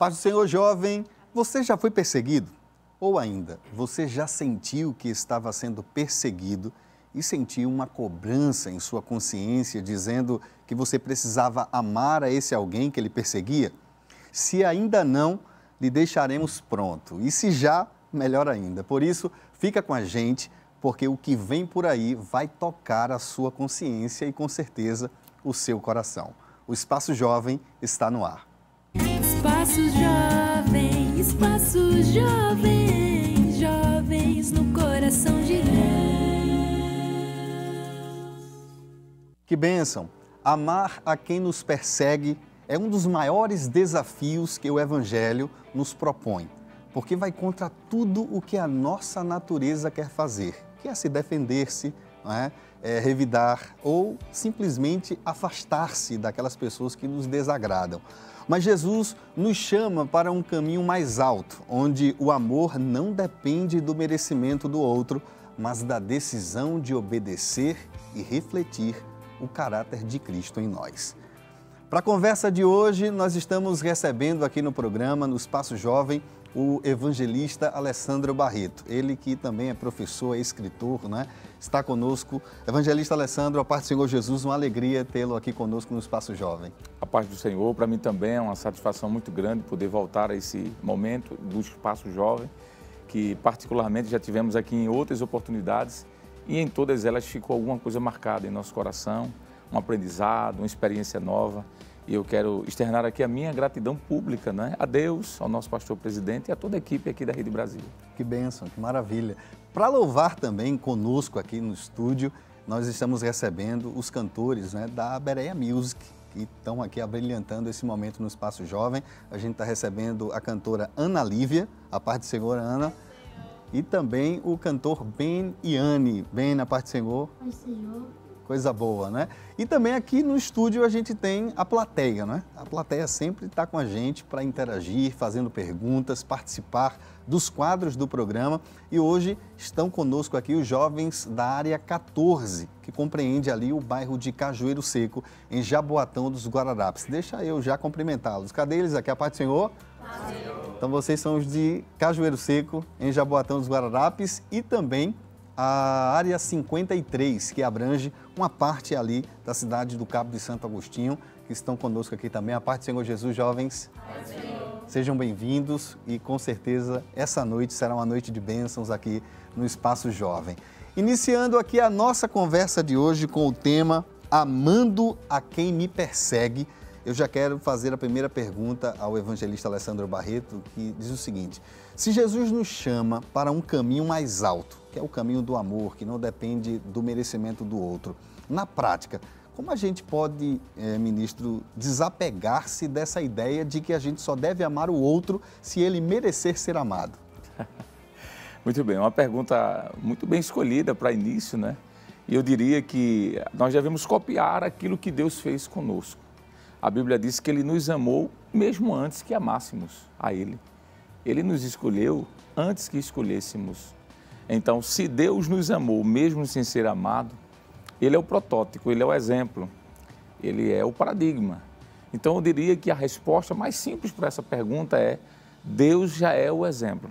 Paz do Senhor, jovem, você já foi perseguido? Ou ainda, você já sentiu que estava sendo perseguido e sentiu uma cobrança em sua consciência dizendo que você precisava amar a esse alguém que ele perseguia? Se ainda não, lhe deixaremos pronto. E se já, melhor ainda. Por isso, fica com a gente, porque o que vem por aí vai tocar a sua consciência e, com certeza, o seu coração. O Espaço Jovem está no ar. Espaço Jovem, Espaço Jovem, jovens no coração de Deus. Que bênção! Amar a quem nos persegue é um dos maiores desafios que o Evangelho nos propõe, porque vai contra tudo o que a nossa natureza quer fazer, que é se defender-se, não é? Revidar ou simplesmente afastar-se daquelas pessoas que nos desagradam. Mas Jesus nos chama para um caminho mais alto, onde o amor não depende do merecimento do outro, mas da decisão de obedecer e refletir o caráter de Cristo em nós. Para a conversa de hoje, nós estamos recebendo aqui no programa, no Espaço Jovem, o evangelista Alessandro Barreto. Ele que também é professor, é escritor, né? Está conosco. Evangelista Alessandro, a paz do Senhor Jesus, uma alegria tê-lo aqui conosco no Espaço Jovem. A paz do Senhor, para mim também é uma satisfação muito grande poder voltar a esse momento do Espaço Jovem, que particularmente já tivemos aqui em outras oportunidades e em todas elas ficou alguma coisa marcada em nosso coração, um aprendizado, uma experiência nova. E eu quero externar aqui a minha gratidão pública, né? A Deus, ao nosso pastor presidente e a toda a equipe aqui da Rede Brasil. Que bênção, que maravilha. Para louvar também conosco aqui no estúdio, nós estamos recebendo os cantores, né, da Bereia Music, que estão aqui abrilhantando esse momento no Espaço Jovem. A gente está recebendo a cantora Ana Lívia, a paz do Senhor, Ana, e também o cantor Ben Iane. Ben, a paz do Senhor. Paz do Senhor. Coisa boa, né? E também aqui no estúdio a gente tem a plateia, né? A plateia sempre está com a gente para interagir, fazendo perguntas, participar dos quadros do programa. E hoje estão conosco aqui os jovens da área 14, que compreende ali o bairro de Cajueiro Seco, em Jaboatão dos Guararapes. Deixa eu já cumprimentá-los. Cadê eles aqui? A paz do Senhor? Paz. Então vocês são os de Cajueiro Seco, em Jaboatão dos Guararapes, e também a área 53, que abrange uma parte ali da cidade do Cabo de Santo Agostinho, que estão conosco aqui também. A paz do Senhor Jesus, jovens. Sejam bem-vindos e com certeza essa noite será uma noite de bênçãos aqui no Espaço Jovem. Iniciando aqui a nossa conversa de hoje com o tema Amando a quem me persegue, eu já quero fazer a primeira pergunta ao evangelista Alessandro Barreto, que diz o seguinte: se Jesus nos chama para um caminho mais alto, que é o caminho do amor, que não depende do merecimento do outro, na prática, como a gente pode, ministro, desapegar-se dessa ideia de que a gente só deve amar o outro se ele merecer ser amado? Muito bem, uma pergunta muito bem escolhida para início, né? E eu diria que nós devemos copiar aquilo que Deus fez conosco. A Bíblia diz que Ele nos amou mesmo antes que amássemos a Ele. Ele nos escolheu antes que escolhêssemos. Então, se Deus nos amou mesmo sem ser amado, Ele é o protótipo, Ele é o exemplo, Ele é o paradigma. Então, eu diria que a resposta mais simples para essa pergunta é: Deus já é o exemplo.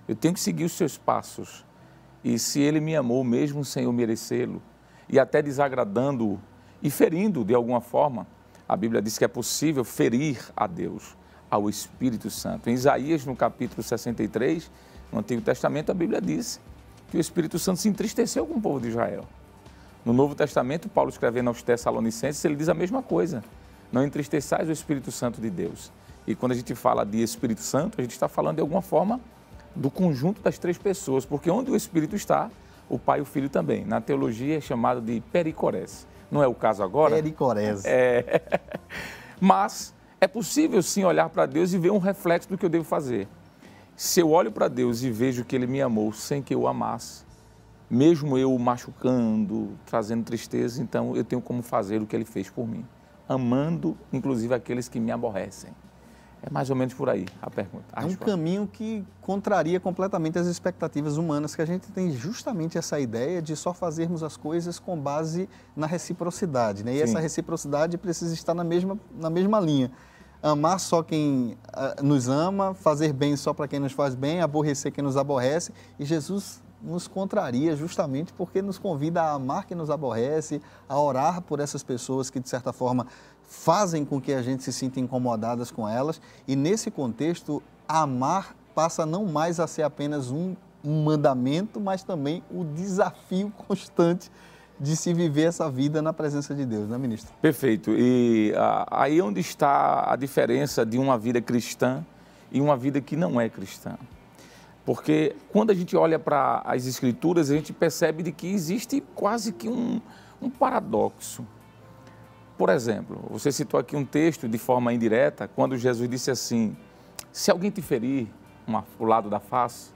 Eu tenho que seguir os seus passos. E se Ele me amou mesmo sem eu merecê-lo, e até desagradando-o e ferindo de alguma forma, a Bíblia diz que é possível ferir a Deus, ao Espírito Santo. Em Isaías, no capítulo 63, no Antigo Testamento, a Bíblia diz que o Espírito Santo se entristeceu com o povo de Israel. No Novo Testamento, Paulo escrevendo aos Tessalonicenses, ele diz a mesma coisa: não entristeçais o Espírito Santo de Deus. E quando a gente fala de Espírito Santo, a gente está falando de alguma forma do conjunto das três pessoas, porque onde o Espírito está, o Pai e o Filho também. Na teologia é chamado de pericorese. Não é o caso agora? Pericorese. Mas é possível sim olhar para Deus e ver um reflexo do que eu devo fazer. Se eu olho para Deus e vejo que Ele me amou sem que eu o amasse, mesmo eu o machucando, trazendo tristeza, então eu tenho como fazer o que Ele fez por mim, amando inclusive aqueles que me aborrecem. É mais ou menos por aí a pergunta. É um caminho que contraria completamente as expectativas humanas, que a gente tem justamente essa ideia de só fazermos as coisas com base na reciprocidade, né? E essa reciprocidade precisa estar na mesma linha. amar só quem nos ama, fazer bem só para quem nos faz bem, aborrecer quem nos aborrece. E Jesus nos contraria justamente porque nos convida a amar quem nos aborrece, a orar por essas pessoas que, de certa forma, fazem com que a gente se sinta incomodadas com elas. E nesse contexto, amar passa não mais a ser apenas um mandamento, mas também o desafio constante de se viver essa vida na presença de Deus, né, ministro? Perfeito. E aí onde está a diferença de uma vida cristã e uma vida que não é cristã. Porque quando a gente olha para as Escrituras, a gente percebe de que existe quase que um paradoxo. Por exemplo, você citou aqui um texto de forma indireta, quando Jesus disse assim, se alguém te ferir o lado da face,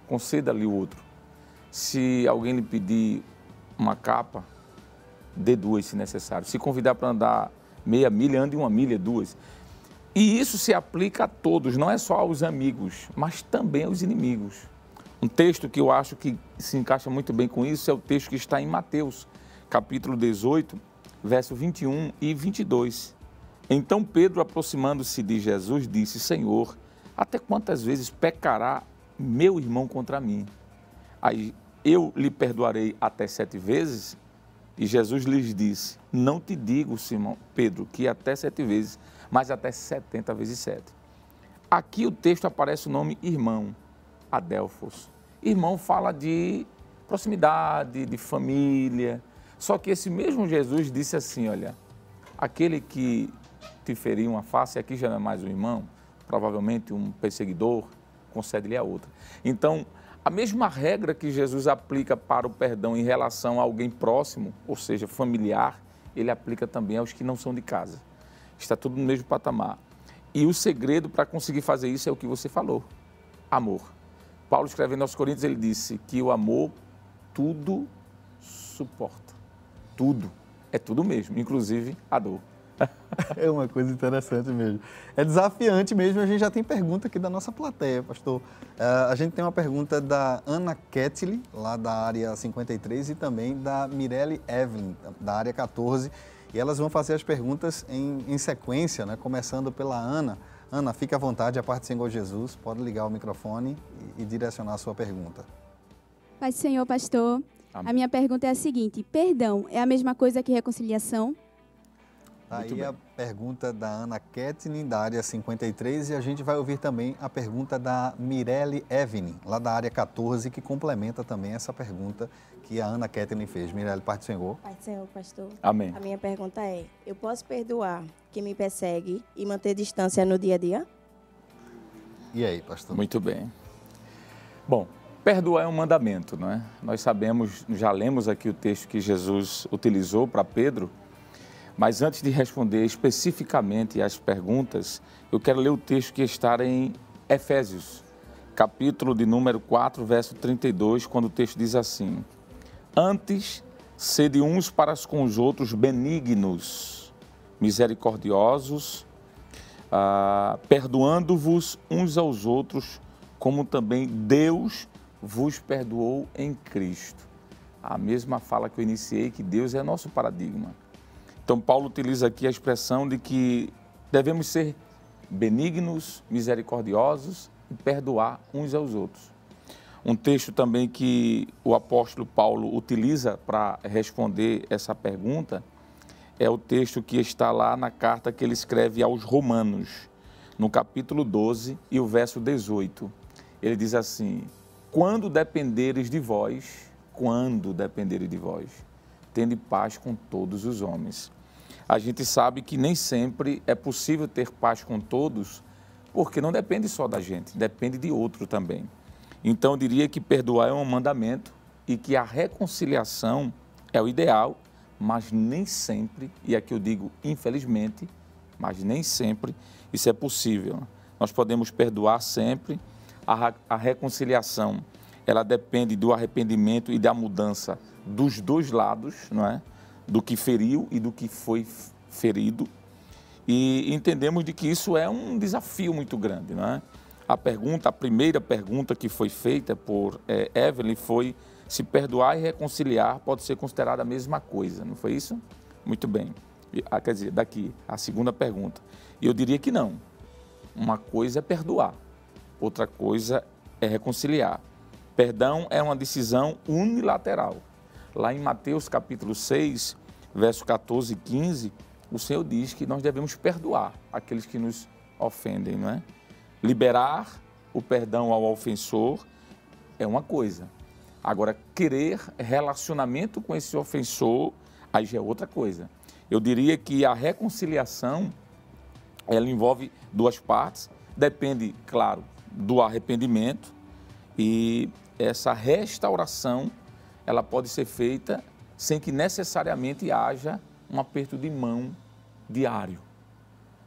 conceda-lhe o outro. Se alguém lhe pedir uma capa, dê duas se necessário. Se convidar para andar meia milha, ande uma milha, duas. E isso se aplica a todos, não é só aos amigos, mas também aos inimigos. Um texto que eu acho que se encaixa muito bem com isso é o texto que está em Mateus, capítulo 18, verso 21 e 22. Então Pedro, aproximando-se de Jesus, disse, Senhor, até quantas vezes pecará meu irmão contra mim? Aí eu lhe perdoarei até 7 vezes? E Jesus lhes disse, não te digo, Simão Pedro, que até 7 vezes, mas até 70 vezes 7. Aqui o texto aparece o nome irmão, Adelphos. Irmão fala de proximidade, de família. Só que esse mesmo Jesus disse assim, olha, aquele que te ferir uma face, aqui já não é mais um irmão, provavelmente um perseguidor, concede-lhe a outra. Então, a mesma regra que Jesus aplica para o perdão em relação a alguém próximo, ou seja, familiar, ele aplica também aos que não são de casa. Está tudo no mesmo patamar. E o segredo para conseguir fazer isso é o que você falou, amor. Paulo escrevendo aos Coríntios, ele disse que o amor tudo suporta. Tudo. É tudo mesmo, inclusive a dor. É uma coisa interessante mesmo. É desafiante mesmo. A gente já tem pergunta aqui da nossa plateia, pastor. A gente tem uma pergunta da Ana Ketley, lá da área 53, e também da Mirelle Evelyn, da área 14. E elas vão fazer as perguntas em sequência, né? Começando pela Ana. Ana, fique à vontade, a parte do Senhor Jesus. Pode ligar o microfone e direcionar a sua pergunta. Paz do Senhor, pastor. Amém. A minha pergunta é a seguinte, perdão é a mesma coisa que reconciliação? Aí a pergunta da Ana Ketlin, da área 53, e a gente vai ouvir também a pergunta da Mirelle Evelyn, lá da área 14, que complementa também essa pergunta que a Ana Ketlin fez. Mirelle, parte do Senhor. Pai do Senhor, pastor. Amém. A minha pergunta é, eu posso perdoar quem me persegue e manter distância no dia a dia? E aí, pastor? Muito bem. Bom, perdoar é um mandamento, não é? Nós sabemos, já lemos aqui o texto que Jesus utilizou para Pedro, mas antes de responder especificamente às perguntas, eu quero ler o texto que está em Efésios, capítulo de número 4, verso 32, quando o texto diz assim, antes, sede uns para com os outros benignos, misericordiosos, perdoando-vos uns aos outros, como também Deus vos perdoou em Cristo. A mesma fala que eu iniciei, que Deus é nosso paradigma. Então, Paulo utiliza aqui a expressão de que devemos ser benignos, misericordiosos e perdoar uns aos outros. Um texto também que o apóstolo Paulo utiliza para responder essa pergunta é o texto que está lá na carta que ele escreve aos Romanos, no capítulo 12 e o verso 18. Ele diz assim, quando dependeres de vós, tende paz com todos os homens. A gente sabe que nem sempre é possível ter paz com todos, porque não depende só da gente, depende de outro também. Então, eu diria que perdoar é um mandamento e que a reconciliação é o ideal, mas nem sempre, e aqui eu digo infelizmente, mas nem sempre isso é possível. Nós podemos perdoar sempre, a reconciliação, ela depende do arrependimento e da mudança dos dois lados, não é? Do que feriu e do que foi ferido. E entendemos de que isso é um desafio muito grande, não é? A primeira pergunta que foi feita por Evelyn foi se perdoar e reconciliar pode ser considerada a mesma coisa, não foi isso? Muito bem. Quer dizer, daqui, a segunda pergunta. E eu diria que não. Uma coisa é perdoar, outra coisa é reconciliar. Perdão é uma decisão unilateral. Lá em Mateus capítulo 6, verso 14 e 15, o Senhor diz que nós devemos perdoar aqueles que nos ofendem, não é? Liberar o perdão ao ofensor é uma coisa. Agora, querer relacionamento com esse ofensor, aí já é outra coisa. Eu diria que a reconciliação, ela envolve duas partes, depende, claro, do arrependimento, e essa restauração, ela pode ser feita sem que necessariamente haja um aperto de mão diário.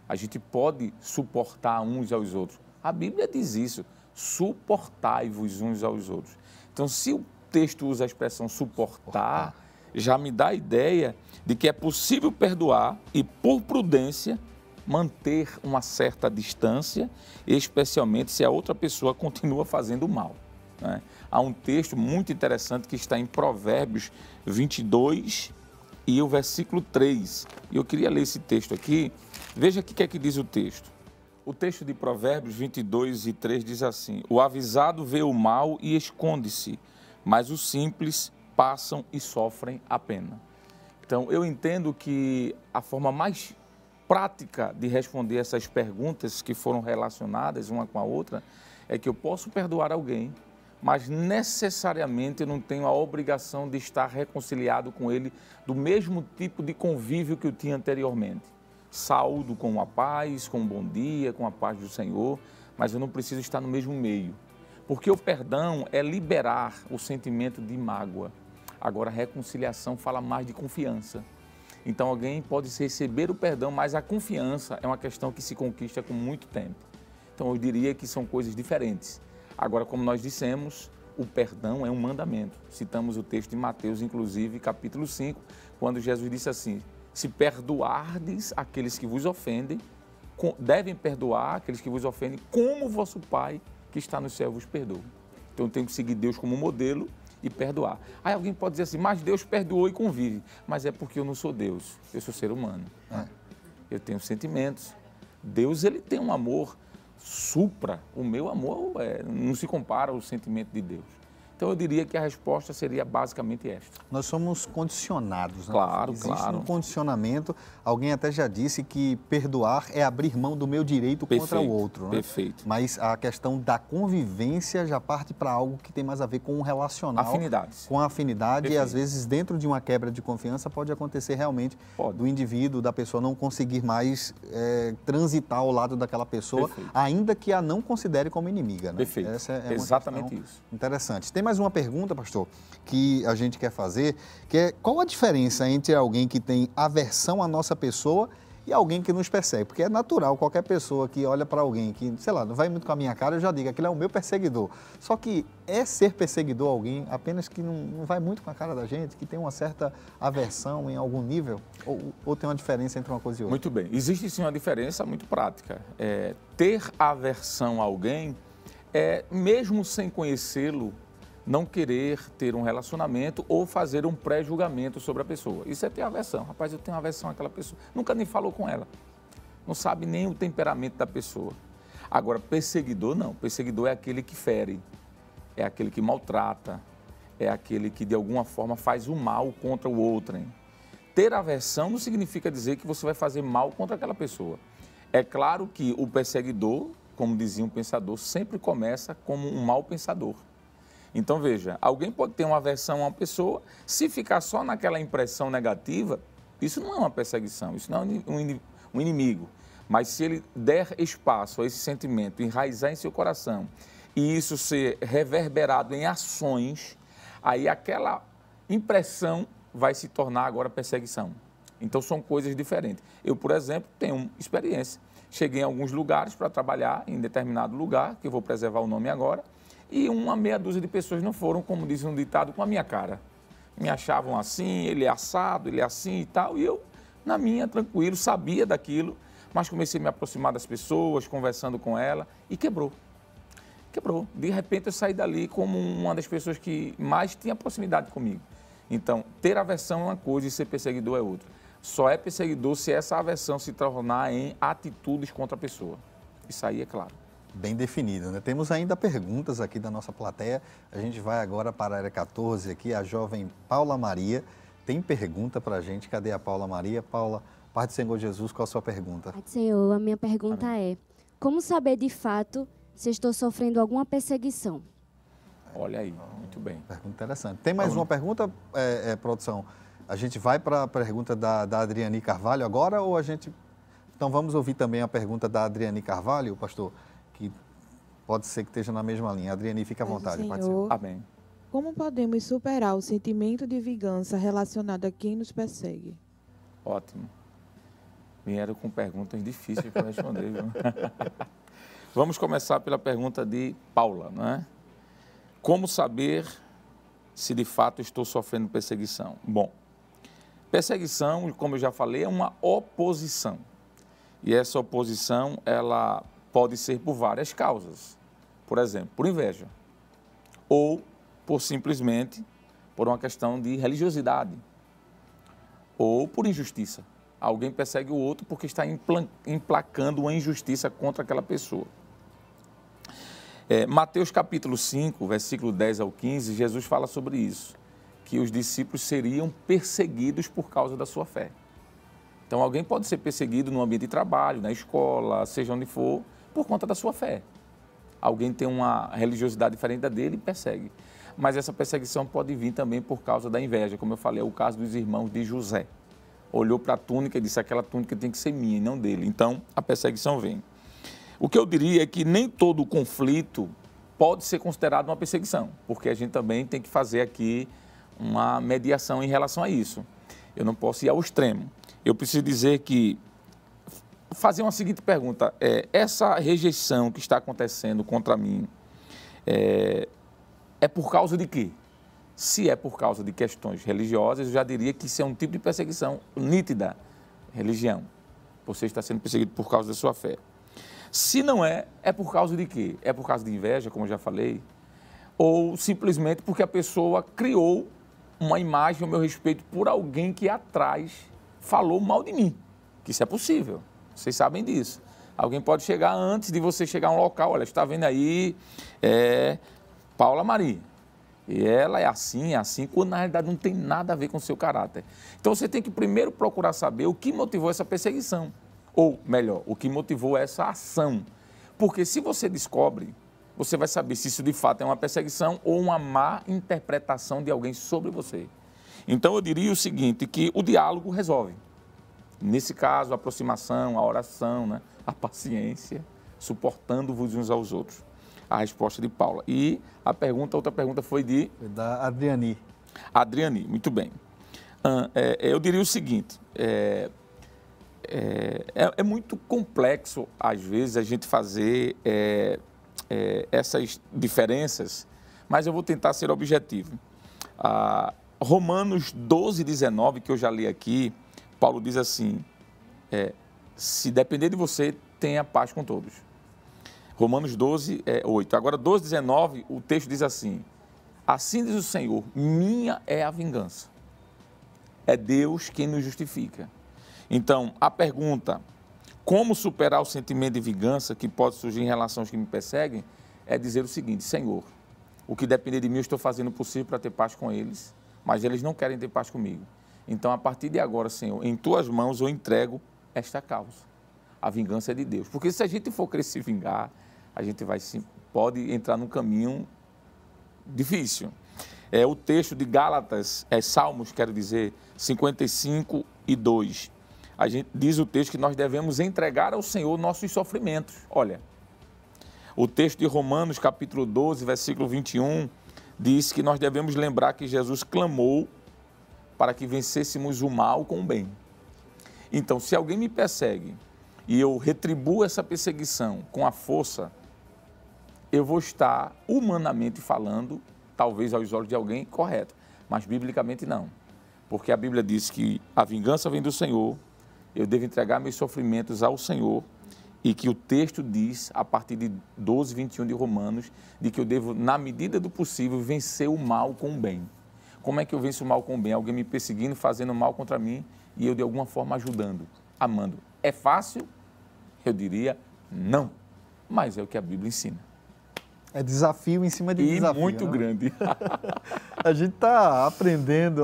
A gente pode suportar uns aos outros. A Bíblia diz isso, suportai-vos uns aos outros. Então, se o texto usa a expressão suportar, já me dá a ideia de que é possível perdoar e, por prudência, manter uma certa distância, especialmente se a outra pessoa continua fazendo mal, né? Há um texto muito interessante que está em Provérbios 22 e o versículo 3. E eu queria ler esse texto aqui. Veja o que é que diz o texto. O texto de Provérbios 22 e 3 diz assim: o avisado vê o mal e esconde-se, mas os simples passam e sofrem a pena. Então, eu entendo que a forma mais prática de responder essas perguntas que foram relacionadas uma com a outra é que eu posso perdoar alguém, mas necessariamente eu não tenho a obrigação de estar reconciliado com ele do mesmo tipo de convívio que eu tinha anteriormente. Saúdo com a paz, com um bom dia, com a paz do Senhor, mas eu não preciso estar no mesmo meio. Porque o perdão é liberar o sentimento de mágoa. Agora, a reconciliação fala mais de confiança. Então, alguém pode receber o perdão, mas a confiança é uma questão que se conquista com muito tempo. Então, eu diria que são coisas diferentes. Agora, como nós dissemos, o perdão é um mandamento. Citamos o texto de Mateus, inclusive, capítulo 5, quando Jesus disse assim: se perdoardes aqueles que vos ofendem, devem perdoar aqueles que vos ofendem, como o vosso Pai que está no céu vos perdoa. Então, eu tenho que seguir Deus como modelo e perdoar. Aí alguém pode dizer assim, mas Deus perdoou e convive. Mas é porque eu não sou Deus, eu sou ser humano. Eu tenho sentimentos. Deus, ele tem um amor supra. O meu amor não se compara ao sentimento de Deus. Então, eu diria que a resposta seria basicamente esta. Nós somos condicionados, né? Claro, Existe claro. um condicionamento. Alguém até já disse que perdoar é abrir mão do meu direito contra o outro, né? Perfeito. Mas a questão da convivência já parte para algo que tem mais a ver com o relacional. Afinidades. Com a afinidade. Perfeito. E, às vezes, dentro de uma quebra de confiança, pode acontecer realmente do indivíduo, da pessoa não conseguir mais transitar ao lado daquela pessoa, Perfeito. ainda que a não considere como inimiga, né? Perfeito. Essa é uma exatamente questão isso. interessante. Tem mais uma pergunta, pastor, que a gente quer fazer, que é qual a diferença entre alguém que tem aversão à nossa pessoa e alguém que nos persegue? Porque é natural, qualquer pessoa que olha para alguém que, sei lá, não vai muito com a minha cara, eu já digo, aquele é o meu perseguidor. Só que é ser perseguidor alguém apenas que não vai muito com a cara da gente, que tem uma certa aversão em algum nível? Ou tem uma diferença entre uma coisa e outra? Muito bem. Existe sim uma diferença muito prática. Ter aversão a alguém é, mesmo sem conhecê-lo, não querer ter um relacionamento ou fazer um pré-julgamento sobre a pessoa. Isso é ter aversão. Rapaz, eu tenho aversão àquela pessoa. Nunca nem falou com ela. Não sabe nem o temperamento da pessoa. Agora, perseguidor não. Perseguidor é aquele que fere, é aquele que maltrata, é aquele que de alguma forma faz o mal contra o outro. Hein? Ter aversão não significa dizer que você vai fazer mal contra aquela pessoa. É claro que o perseguidor, como dizia um pensador, sempre começa como um mau pensador. Então, veja, alguém pode ter uma aversão a uma pessoa, se ficar só naquela impressão negativa, isso não é uma perseguição, isso não é um inimigo. Mas se ele der espaço a esse sentimento, enraizar em seu coração, e isso ser reverberado em ações, aí aquela impressão vai se tornar agora perseguição. Então, são coisas diferentes. Eu, por exemplo, tenho experiência. Cheguei em alguns lugares para trabalhar, em determinado lugar, que eu vou preservar o nome agora, e uma meia dúzia de pessoas não foram, como diz um ditado, com a minha cara. Me achavam assim, ele é assado, ele é assim e tal. E eu, na minha, tranquilo, sabia daquilo, mas comecei a me aproximar das pessoas, conversando com ela, e quebrou. Quebrou. De repente, eu saí dali como uma das pessoas que mais tinha proximidade comigo. Então, ter aversão é uma coisa e ser perseguidor é outra. só é perseguidor se essa aversão se tornar em atitudes contra a pessoa. Isso aí é claro. Bem definido, né? Temos ainda perguntas aqui da nossa plateia. A gente vai agora para a área 14 aqui, a jovem Paula Maria. Tem pergunta para a gente. Cadê a Paula Maria? Paula, Pai do Senhor Jesus, qual a sua pergunta? Pai do Senhor, a minha pergunta é: como saber de fato se estou sofrendo alguma perseguição? Olha aí, muito bem. Pergunta interessante. Tem mais uma pergunta, produção? A gente vai para a pergunta da Adriane Carvalho agora ou a gente... Então vamos ouvir também a pergunta da Adriane Carvalho, pastor, que pode ser que esteja na mesma linha. Adriane, fica à vontade. Pai do Senhor. Amém. Como podemos superar o sentimento de vingança relacionado a quem nos persegue? Ótimo. Vieram com perguntas difíceis para responder, viu? Vamos começar pela pergunta de Paula, né? Como saber se de fato estou sofrendo perseguição? Bom, perseguição, como eu já falei, é uma oposição. E essa oposição, ela pode ser por várias causas. Por exemplo, por inveja. Ou por simplesmente por uma questão de religiosidade. Ou por injustiça. Alguém persegue o outro porque está emplacando uma injustiça contra aquela pessoa. Mateus capítulo 5, versículo 10 ao 15, Jesus fala sobre isso, que os discípulos seriam perseguidos por causa da sua fé. Então, alguém pode ser perseguido no ambiente de trabalho, na escola, seja onde for, por conta da sua fé. Alguém tem uma religiosidade diferente da dele e persegue. Mas essa perseguição pode vir também por causa da inveja, como eu falei, é o caso dos irmãos de José. Olhou para a túnica e disse, aquela túnica tem que ser minha e não dele. Então, a perseguição vem. O que eu diria é que nem todo conflito pode ser considerado uma perseguição, porque a gente também tem que fazer aqui uma mediação em relação a isso. Eu não posso ir ao extremo. Eu preciso dizer que, fazer uma seguinte pergunta, essa rejeição que está acontecendo contra mim é por causa de quê? Se é por causa de questões religiosas, eu já diria que isso é um tipo de perseguição nítida, religião. Você está sendo perseguido por causa da sua fé. Se não é por causa de quê? É por causa de inveja, como eu já falei, ou simplesmente porque a pessoa criou uma imagem ao meu respeito por alguém que atrás falou mal de mim, que isso é possível, vocês sabem disso. Alguém pode chegar antes de você chegar a um local, olha, está vendo aí, Paula Maria, e ela é assim, quando na realidade não tem nada a ver com o seu caráter. Então você tem que primeiro procurar saber o que motivou essa perseguição. Ou, melhor, o que motivou essa ação. Porque se você descobre, você vai saber se isso de fato é uma perseguição ou uma má interpretação de alguém sobre você. Então, eu diria o seguinte, que o diálogo resolve. Nesse caso, a aproximação, a oração, né? A paciência, suportando-vos uns aos outros. A resposta de Paula. E outra pergunta foi de... Foi da Adriane. Adriane, muito bem. Eu diria o seguinte... É muito complexo, às vezes, a gente fazer essas diferenças, mas eu vou tentar ser objetivo. Romanos 12, 19, que eu já li aqui, Paulo diz assim, se depender de você, tenha paz com todos. Romanos 12, 8. Agora, 12, 19, o texto diz assim, assim diz o Senhor, minha é a vingança. É Deus quem nos justifica. Então, a pergunta, como superar o sentimento de vingança que pode surgir em relação aos que me perseguem, é dizer o seguinte, Senhor, o que depender de mim eu estou fazendo o possível para ter paz com eles, mas eles não querem ter paz comigo. Então, a partir de agora, Senhor, em tuas mãos eu entrego esta causa. A vingança é de Deus. Porque se a gente for querer se vingar, a gente pode entrar num caminho difícil. O texto de Gálatas, Salmos, quero dizer, 55 e 2. A gente diz o texto que nós devemos entregar ao Senhor nossos sofrimentos. Olha, o texto de Romanos, capítulo 12, versículo 21, diz que nós devemos lembrar que Jesus clamou para que vencêssemos o mal com o bem. Então, se alguém me persegue e eu retribuo essa perseguição com a força, eu vou estar, humanamente falando, talvez aos olhos de alguém, correto, mas biblicamente não. Porque a Bíblia diz que a vingança vem do Senhor, eu devo entregar meus sofrimentos ao Senhor e que o texto diz, a partir de 12, 21 de Romanos, de que eu devo, na medida do possível, vencer o mal com o bem. Como é que eu venço o mal com o bem? Alguém me perseguindo, fazendo mal contra mim, e eu de alguma forma ajudando, amando. É fácil? Eu diria não, mas é o que a Bíblia ensina. É desafio em cima de desafio. Muito né? grande. A gente está aprendendo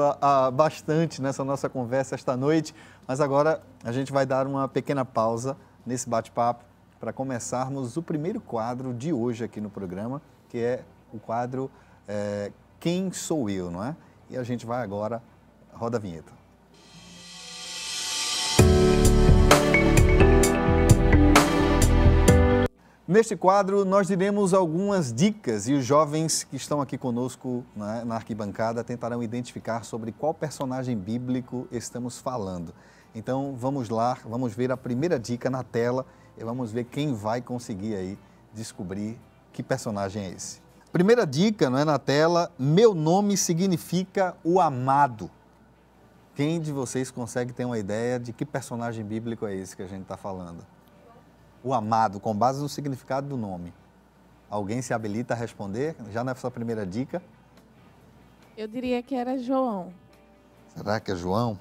bastante nessa nossa conversa esta noite, mas agora a gente vai dar uma pequena pausa nesse bate-papo para começarmos o primeiro quadro de hoje aqui no programa, que é o quadro Quem Sou Eu, não é? E a gente vai agora, roda a vinheta. Neste quadro, nós diremos algumas dicas e os jovens que estão aqui conosco na arquibancada tentarão identificar sobre qual personagem bíblico estamos falando. Então, vamos lá, vamos ver a primeira dica na tela e vamos ver quem vai conseguir aí descobrir que personagem é esse. Primeira dica, não é, na tela, meu nome significa o amado. Quem de vocês consegue ter uma ideia de que personagem bíblico é esse que a gente está falando? O amado, com base no significado do nome. Alguém se habilita a responder? Já nessa primeira dica? Eu diria que era João. Será que é João?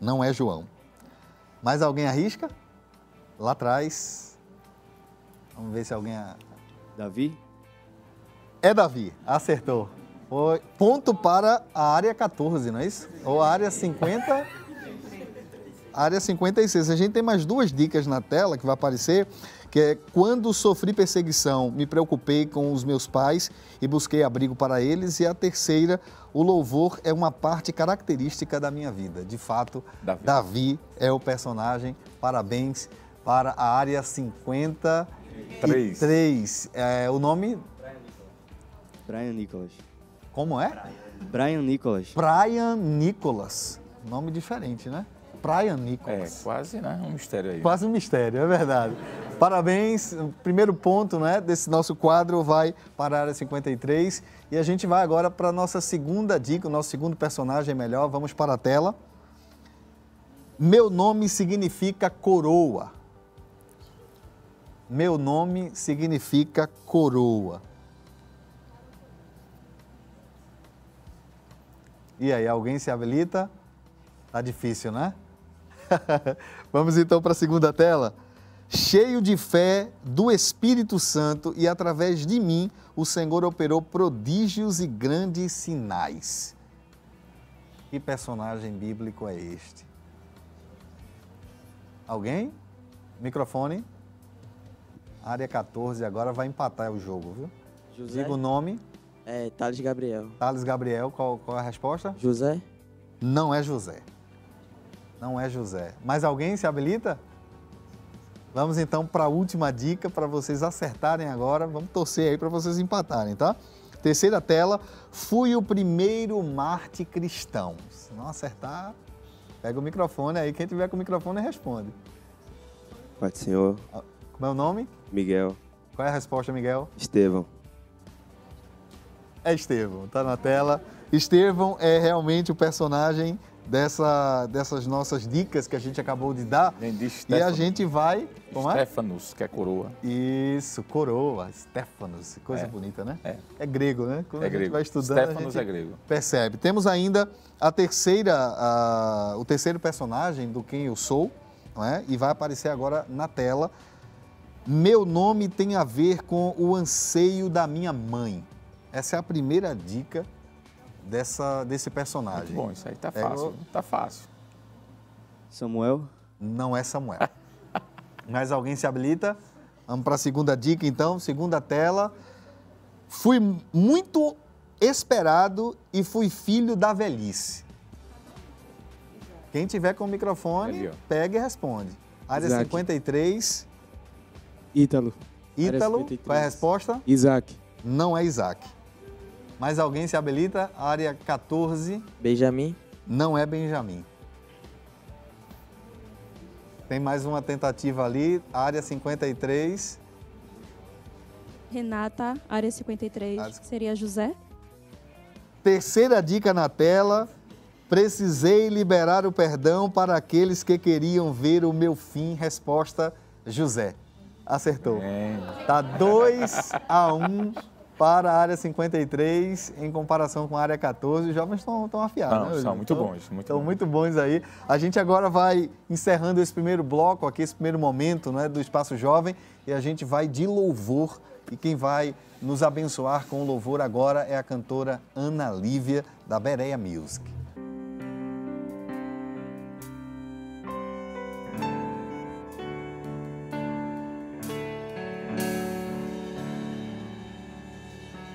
Não é João. Mais alguém arrisca? Lá atrás. Vamos ver se alguém... Davi? É Davi, acertou. Foi ponto para a área 14, não é isso? Ou a área 50... Área 56. A gente tem mais duas dicas na tela que vai aparecer, que é quando sofri perseguição, me preocupei com os meus pais e busquei abrigo para eles. E a terceira, o louvor é uma parte característica da minha vida. De fato, Davi é o personagem. Parabéns para a área 53. O nome? Brian Nicholas. Como é? Brian Nicholas. Brian Nicholas. Nome diferente, né? Brian Nicholas. É, quase, né? Um mistério aí. Quase um mistério, é verdade. Parabéns. O primeiro ponto, né, desse nosso quadro vai para a área 53. E a gente vai agora para a nossa segunda dica, o nosso segundo personagem melhor. Vamos para a tela. Meu nome significa coroa. Meu nome significa coroa. E aí, alguém se habilita? Tá difícil, né? Vamos então para a segunda tela. Cheio de fé do Espírito Santo e através de mim o Senhor operou prodígios e grandes sinais. Que personagem bíblico é este? Alguém? Microfone. Área 14 agora vai empatar o jogo, viu? José? Diga o nome. Thales Gabriel. Thales Gabriel, qual é a resposta? José? Não é José. Não é José. Mais alguém se habilita? Vamos então para a última dica para vocês acertarem agora. Vamos torcer aí para vocês empatarem, tá? Terceira tela. Fui o primeiro mártir cristão. Se não acertar, pega o microfone aí. Quem tiver com o microfone responde. Pai do Senhor. Como é o nome? Miguel. Qual é a resposta, Miguel? Estevão. É Estevão, tá na tela. Estevão é realmente o personagem dessas nossas dicas que a gente acabou de dar. E a gente vai... Como é? Stefanos, que é coroa. Isso, coroa, Stefanos, coisa bonita, né? É grego, né? Quando a gente vai estudando, Stefanos é grego. Percebe. Temos ainda o terceiro personagem do Quem Eu Sou, não é? E vai aparecer agora na tela. Meu nome tem a ver com o anseio da minha mãe. Essa é a primeira dica desse personagem. Muito bom, isso aí tá fácil. Tá fácil. Samuel? Não é Samuel. Mais alguém se habilita? Vamos para a segunda dica, então. Segunda tela. Fui muito esperado e fui filho da velhice. Quem tiver com o microfone, pega e responde. Área Isaac. 53. Ítalo. Ítalo, qual é a resposta? Isaac. Não é Isaac. Mais alguém se habilita? Área 14. Benjamin. Não é Benjamin. Tem mais uma tentativa ali. Área 53. Renata, área 53, seria José? Terceira dica na tela. Precisei liberar o perdão para aqueles que queriam ver o meu fim. Resposta, José. Acertou. Tá 2-1 para a área 53, em comparação com a área 14. Os jovens estão afiados, né? São muito bons. Estão muito bons aí. A gente agora vai encerrando esse primeiro bloco, aqui, esse primeiro momento, né, do Espaço Jovem, e a gente vai de louvor. E quem vai nos abençoar com o louvor agora é a cantora Ana Lívia, da Bereia Music.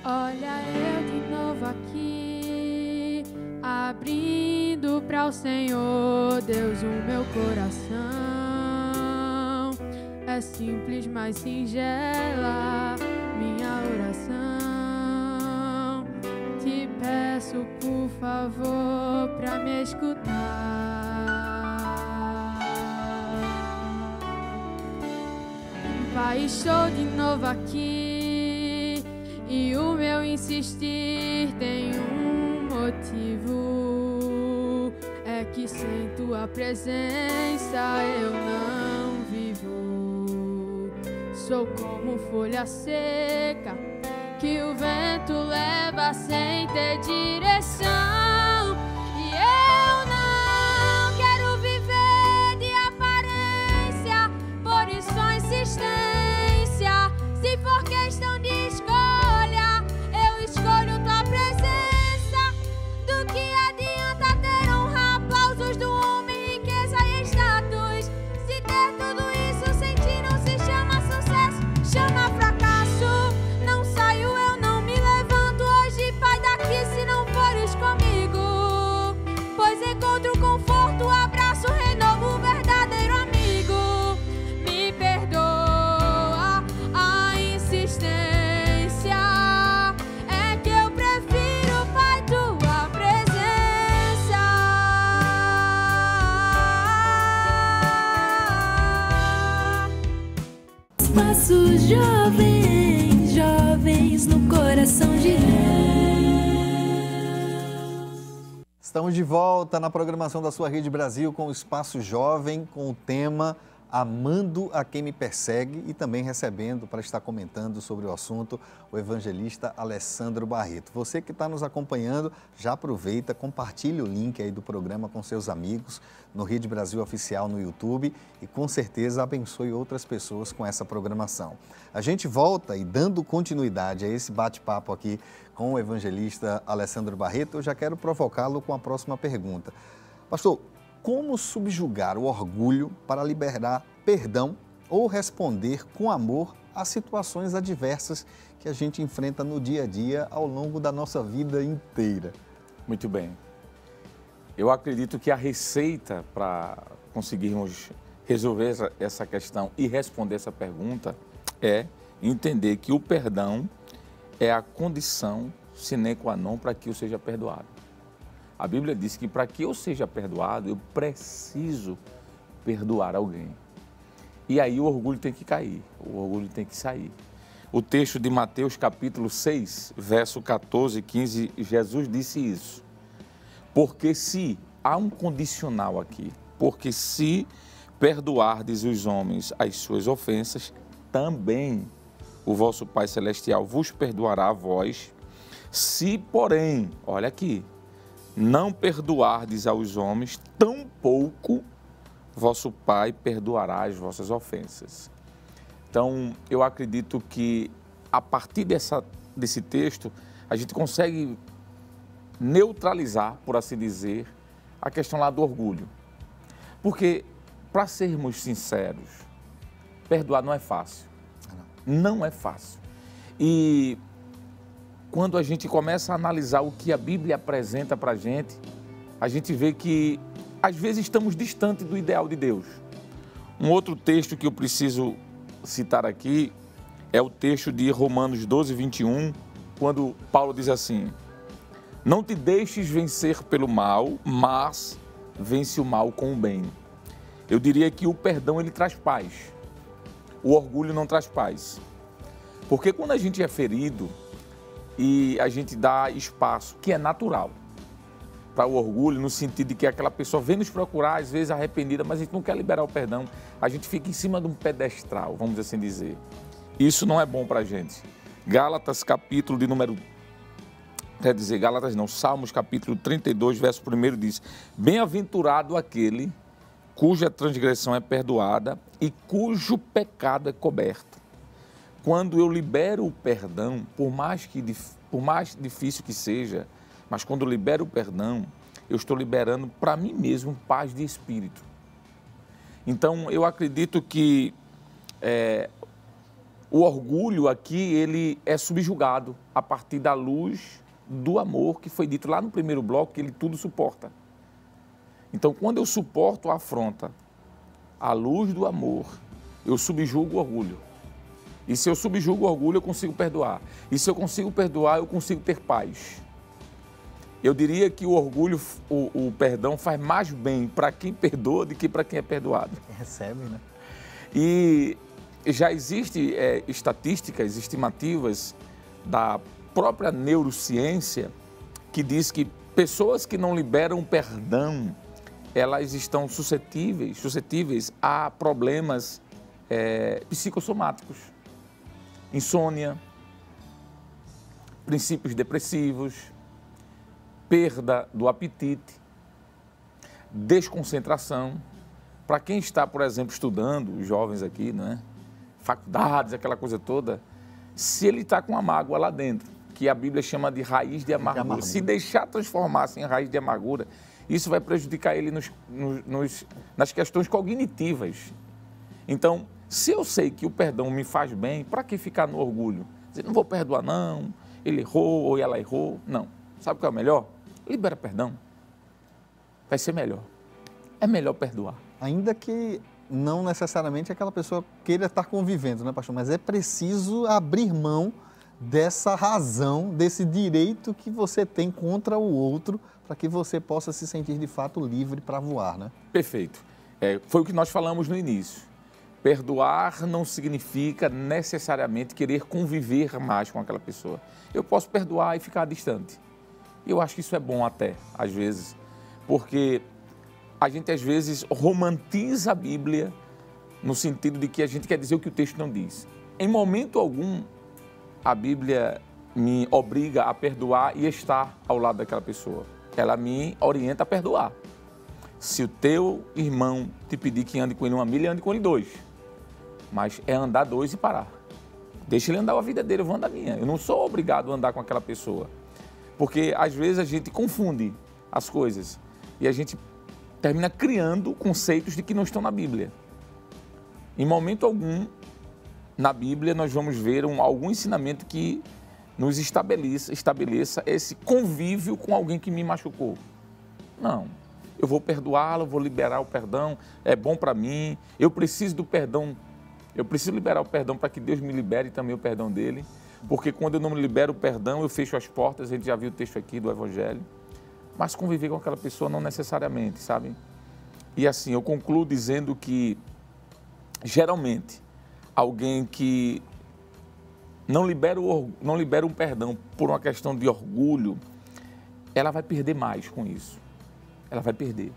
Olha eu de novo aqui, abrindo para o Senhor, Deus, o meu coração. É simples, mas singela minha oração. Te peço, por favor, para me escutar. Pai, estou de novo aqui e o meu insistir tem um motivo. É que sem tua presença eu não vivo. Sou como folha seca que o vento leva sem ter direção. E eu não quero viver de aparência, por isso a insistência. Se for questão de escolha, eu escolho tua presença. Do que adianta ter honra, aplausos do homem, riqueza e status? Se ter tudo isso sem ti não se chama sucesso, chama fracasso. Não saio, eu não me levanto hoje, pai, daqui se não fores comigo. Pois encontro conforto, abraço, renovo, verdadeiro amigo. Me perdoa a insistência, é que eu prefiro, pai, tua presença. Espaço Jovem, jovens no coração de Deus. Estamos de volta na programação da sua Rede Brasil com o Espaço Jovem, com o tema Amando a Quem Me Persegue, e também recebendo para estar comentando sobre o assunto o evangelista Alessandro Barreto. Você que está nos acompanhando, já aproveita, compartilhe o link aí do programa com seus amigos no Rede Brasil Oficial no YouTube e com certeza abençoe outras pessoas com essa programação. A gente volta e dando continuidade a esse bate-papo aqui com o evangelista Alessandro Barreto, eu já quero provocá-lo com a próxima pergunta. Pastor, como subjugar o orgulho para liberar perdão ou responder com amor às situações adversas que a gente enfrenta no dia a dia ao longo da nossa vida inteira? Muito bem. Eu acredito que a receita para conseguirmos resolver essa questão e responder essa pergunta é entender que o perdão é a condição sine qua non para que eu seja perdoado. A Bíblia diz que para que eu seja perdoado, eu preciso perdoar alguém. E aí o orgulho tem que cair, o orgulho tem que sair. O texto de Mateus capítulo 6, verso 14 e 15, Jesus disse isso. Porque se, há um condicional aqui, porque se perdoardes os homens as suas ofensas, também o vosso Pai Celestial vos perdoará a vós. Se, porém, olha aqui, não perdoardes aos homens, tampouco vosso Pai perdoará as vossas ofensas. Então, eu acredito que a partir desse texto, a gente consegue neutralizar, por assim dizer, a questão lá do orgulho. Porque, para sermos sinceros, perdoar não é fácil. Não é fácil. E quando a gente começa a analisar o que a Bíblia apresenta para a gente vê que, às vezes, estamos distante do ideal de Deus. Um outro texto que eu preciso citar aqui é o texto de Romanos 12, 21, quando Paulo diz assim: não te deixes vencer pelo mal, mas vence o mal com o bem. Eu diria que o perdão, ele traz paz. O orgulho não traz paz. Porque quando a gente é ferido e a gente dá espaço, que é natural, para o orgulho, no sentido de que aquela pessoa vem nos procurar, às vezes arrependida, mas a gente não quer liberar o perdão, a gente fica em cima de um pedestral, vamos assim dizer. Isso não é bom para a gente. Gálatas, capítulo de número... Quer dizer, Gálatas não, Salmos, capítulo 32, verso 1 diz: bem-aventurado aquele cuja transgressão é perdoada e cujo pecado é coberto. Quando eu libero o perdão, por mais difícil que seja, mas quando eu libero o perdão, eu estou liberando para mim mesmo paz de espírito. Então, eu acredito que o orgulho aqui, ele é subjugado a partir da luz do amor, que foi dito lá no primeiro bloco, que ele tudo suporta. Então, quando eu suporto a afronta, à luz do amor, eu subjugo o orgulho. E se eu subjugo o orgulho, eu consigo perdoar. E se eu consigo perdoar, eu consigo ter paz. Eu diria que o orgulho, o perdão faz mais bem para quem perdoa do que para quem é perdoado. Recebe, né? E já existem estatísticas, estimativas da própria neurociência que diz que pessoas que não liberam perdão, elas estão suscetíveis a problemas psicossomáticos, insônia, princípios depressivos, perda do apetite, desconcentração. Para quem está, por exemplo, estudando, os jovens aqui, né, faculdades, aquela coisa toda, se ele está com uma mágoa lá dentro, que a Bíblia chama de raiz de amargura, se deixar transformar-se em raiz de amargura, isso vai prejudicar ele nas questões cognitivas. Então, se eu sei que o perdão me faz bem, para que ficar no orgulho? Dizer, não vou perdoar não, ele errou ou ela errou. Não. Sabe o que é o melhor? Libera perdão. Vai ser melhor. É melhor perdoar. Ainda que não necessariamente aquela pessoa queira estar convivendo, né, pastor? Mas é preciso abrir mão dessa razão, desse direito que você tem contra o outro, para que você possa se sentir de fato livre para voar, né? Perfeito. Foi o que nós falamos no início. Perdoar não significa necessariamente querer conviver mais com aquela pessoa. Eu posso perdoar e ficar distante. Eu acho que isso é bom até, às vezes, porque a gente às vezes romantiza a Bíblia no sentido de que a gente quer dizer o que o texto não diz. Em momento algum, a Bíblia me obriga a perdoar e estar ao lado daquela pessoa. Ela me orienta a perdoar. Se o teu irmão te pedir que ande com ele 1 milha, ande com ele 2. Mas é andar 2 e parar. Deixa ele andar a vida dele, eu vou andar a minha. Eu não sou obrigado a andar com aquela pessoa. Porque às vezes a gente confunde as coisas e a gente termina criando conceitos de que não estão na Bíblia. Em momento algum, na Bíblia, nós vamos ver algum ensinamento que nos estabeleça esse convívio com alguém que me machucou. Não. Eu vou perdoá-lo, vou liberar o perdão, é bom para mim, eu preciso do perdão, eu preciso liberar o perdão para que Deus me libere também o perdão dele, porque quando eu não me libero o perdão, eu fecho as portas, a gente já viu o texto aqui do Evangelho, mas conviver com aquela pessoa não necessariamente, sabe? E assim, eu concluo dizendo que, geralmente, alguém que não libera um perdão por uma questão de orgulho, ela vai perder mais com isso. Ela vai perder.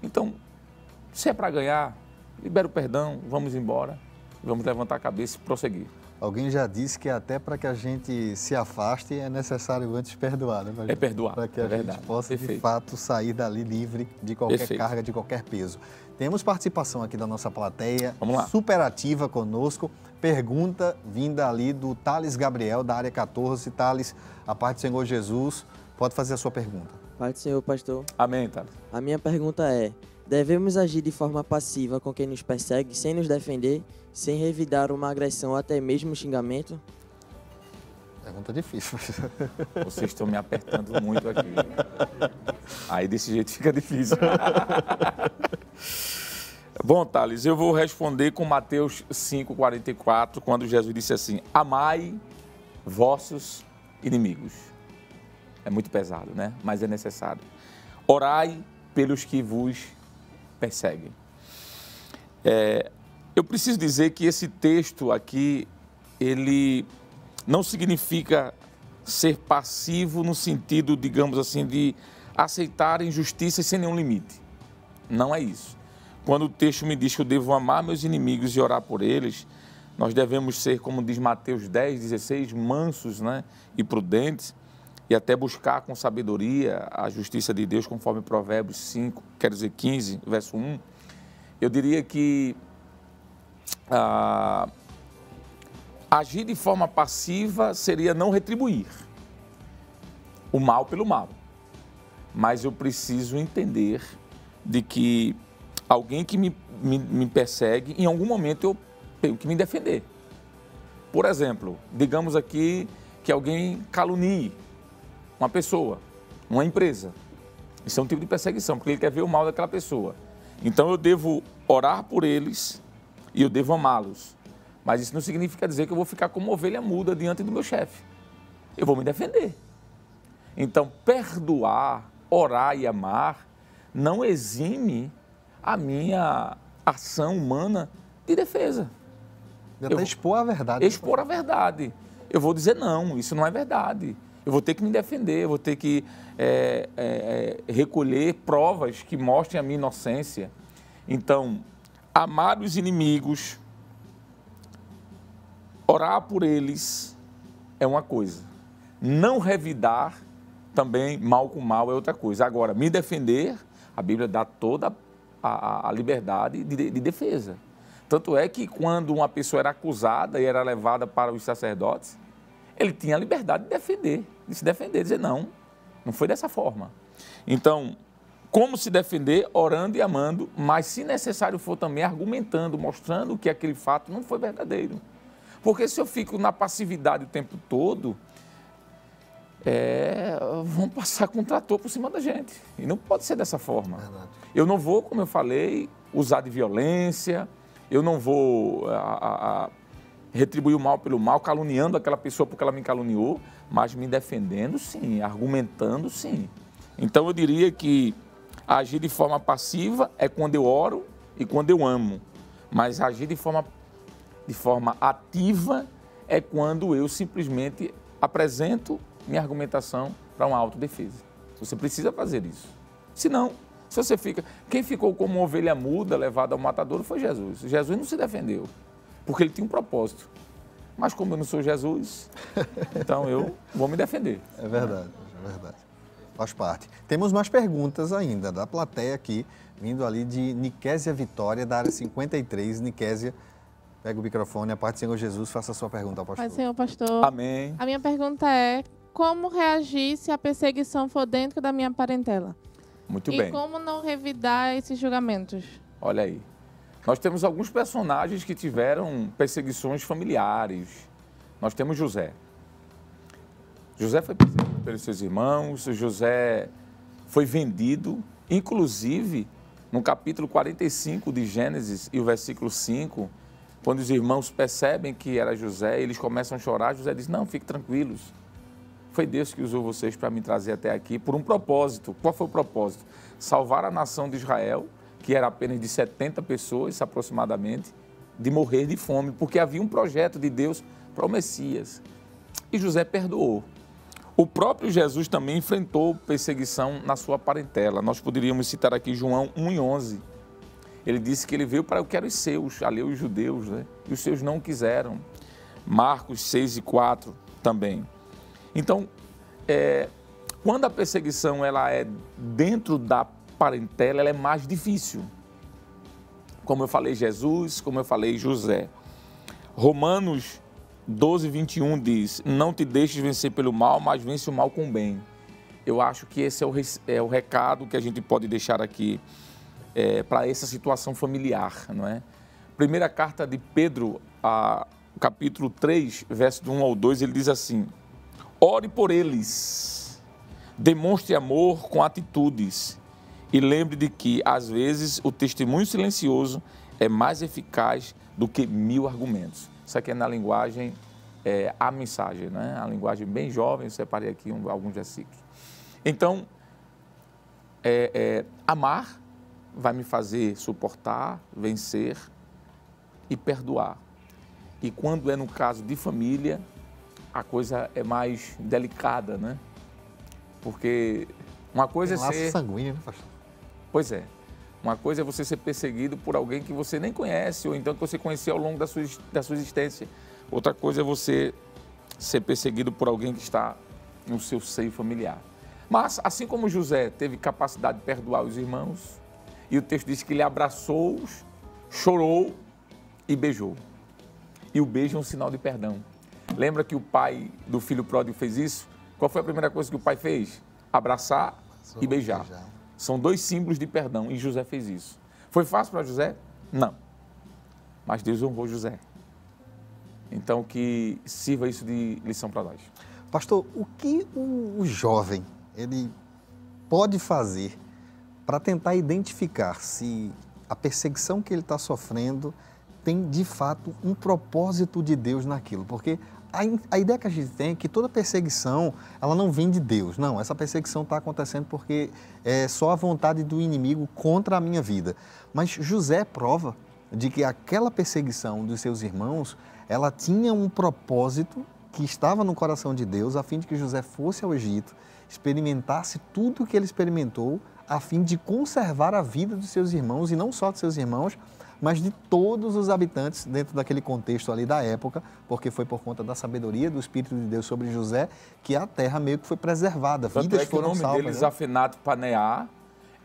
Então, se é para ganhar, libera o perdão, vamos embora, vamos levantar a cabeça e prosseguir. Alguém já disse que até para que a gente se afaste é necessário antes perdoar, né? É perdoar, para que a gente possa, de fato, sair dali livre de qualquer carga, de qualquer peso. Temos participação aqui da nossa plateia, super ativa conosco. Pergunta vinda ali do Thales Gabriel, da área 14. Thales, a paz do Senhor Jesus, pode fazer a sua pergunta. Paz do Senhor, pastor. Amém, Thales. A minha pergunta é, devemos agir de forma passiva com quem nos persegue, sem nos defender, sem revidar uma agressão ou até mesmo um xingamento? Pergunta difícil. Vocês estão me apertando muito aqui. Aí desse jeito fica difícil. Bom, Thales, eu vou responder com Mateus 5,44, quando Jesus disse assim: amai vossos inimigos. É muito pesado, né? Mas é necessário. Orai pelos que vos perseguem. Eu preciso dizer que esse texto aqui, ele não significa ser passivo no sentido, digamos assim, de aceitar injustiças sem nenhum limite. Não é isso. Quando o texto me diz que eu devo amar meus inimigos e orar por eles, Nós devemos ser, como diz Mateus 10, 16, mansos, né, e prudentes, e até buscar com sabedoria a justiça de Deus, conforme Provérbios 5, quer dizer 15, verso 1. Eu diria que agir de forma passiva seria não retribuir o mal pelo mal. Mas eu preciso entender de que alguém que me persegue, em algum momento eu tenho que me defender. Por exemplo, digamos aqui que alguém calunie uma pessoa, uma empresa. Isso é um tipo de perseguição, porque ele quer ver o mal daquela pessoa. Então eu devo orar por eles e eu devo amá-los. Mas isso não significa dizer que eu vou ficar como ovelha muda diante do meu chefe. Eu vou me defender. Então, perdoar, orar e amar não exime a minha ação humana de defesa. E até expor a verdade. Expor a verdade. Eu vou dizer não, isso não é verdade. Eu vou ter que me defender, eu vou ter que recolher provas que mostrem a minha inocência. Então, amar os inimigos, orar por eles é uma coisa. Não revidar também mal com mal é outra coisa. Agora, me defender, a Bíblia dá toda a liberdade de defesa. Tanto é que quando uma pessoa era acusada e era levada para os sacerdotes, ele tinha a liberdade de se defender, dizer não, não foi dessa forma. Então, como se defender? Orando e amando, mas se necessário for também argumentando, mostrando que aquele fato não foi verdadeiro. Porque se eu fico na passividade o tempo todo, vão passar com um trator por cima da gente. E não pode ser dessa forma. Verdade. Eu não vou, como eu falei, usar de violência, eu não vou retribuir o mal pelo mal, caluniando aquela pessoa porque ela me caluniou, mas me defendendo sim, argumentando sim. Então eu diria que agir de forma passiva é quando eu oro e quando eu amo, mas agir de forma ativa é quando eu simplesmente apresento minha argumentação para uma autodefesa. Você precisa fazer isso. Senão, se você fica... Quem ficou como uma ovelha muda levada ao matadouro foi Jesus. Jesus não se defendeu, porque ele tinha um propósito. Mas como eu não sou Jesus, então eu vou me defender. É verdade, é verdade. Faz parte. Temos mais perguntas ainda da plateia aqui, vindo ali de Nikésia Vitória, da área 53. Nikésia, pega o microfone, a paz do Senhor Jesus, faça a sua pergunta ao pastor. Paz do Senhor, pastor. Amém. A minha pergunta é, como reagir se a perseguição for dentro da minha parentela? Muito bem. E como não revidar esses julgamentos? Olha aí. Nós temos alguns personagens que tiveram perseguições familiares. Nós temos José. José foi perseguido pelos seus irmãos, José foi vendido, inclusive no capítulo 45 de Gênesis e o versículo 5, quando os irmãos percebem que era José, eles começam a chorar, José diz, não, fiquem tranquilos. Foi Deus que usou vocês para me trazer até aqui por um propósito. Qual foi o propósito? Salvar a nação de Israel, que era apenas de 70 pessoas aproximadamente, de morrer de fome, porque havia um projeto de Deus para o Messias. E José perdoou. O próprio Jesus também enfrentou perseguição na sua parentela. Nós poderíamos citar aqui João 1:11. Ele disse que ele veio para o que eram os seus, ali os judeus, né? E os seus não quiseram. Marcos 6:4 também. Então, quando a perseguição ela é dentro da parentela, ela é mais difícil. Como eu falei Jesus, como eu falei José. Romanos 12:21 diz, não te deixes vencer pelo mal, mas vence o mal com o bem. Eu acho que esse é o recado que a gente pode deixar aqui para essa situação familiar, não é? Primeira carta de Pedro, capítulo 3, verso do 1 ao 2, ele diz assim, ore por eles, demonstre amor com atitudes e lembre de que, às vezes, o testemunho silencioso é mais eficaz do que 1000 argumentos. Isso aqui é na linguagem, a mensagem, né? A linguagem bem jovem, eu separei aqui alguns versículos. Então, amar vai me fazer suportar, vencer e perdoar. E quando é no caso de família, a coisa é mais delicada, né? Porque uma coisa é ser... laço sanguíneo, né, pastor? Pois é. Uma coisa é você ser perseguido por alguém que você nem conhece, ou então que você conheceu ao longo da sua existência. Outra coisa é você ser perseguido por alguém que está no seu seio familiar. Mas, assim como José teve capacidade de perdoar os irmãos, e o texto diz que ele abraçou-os, chorou e beijou. E o beijo é um sinal de perdão. Lembra que o pai do filho pródigo fez isso? Qual foi a primeira coisa que o pai fez? Abraçar e beijar. São dois símbolos de perdão, e José fez isso. Foi fácil para José? Não. Mas Deus honrou José. Então, que sirva isso de lição para nós. Pastor, o que o jovem ele pode fazer para tentar identificar se a perseguição que ele está sofrendo tem, de fato, um propósito de Deus naquilo? Porque a ideia que a gente tem é que toda perseguição, ela não vem de Deus. Não, essa perseguição está acontecendo porque é só a vontade do inimigo contra a minha vida. Mas José prova de que aquela perseguição dos seus irmãos, ela tinha um propósito que estava no coração de Deus, a fim de que José fosse ao Egito, experimentasse tudo o que ele experimentou, a fim de conservar a vida dos seus irmãos, e não só dos seus irmãos, mas de todos os habitantes dentro daquele contexto ali da época, porque foi por conta da sabedoria do Espírito de Deus sobre José que a terra meio que foi preservada, vidas foram salvas. O nome dele, Zafenat Paneá,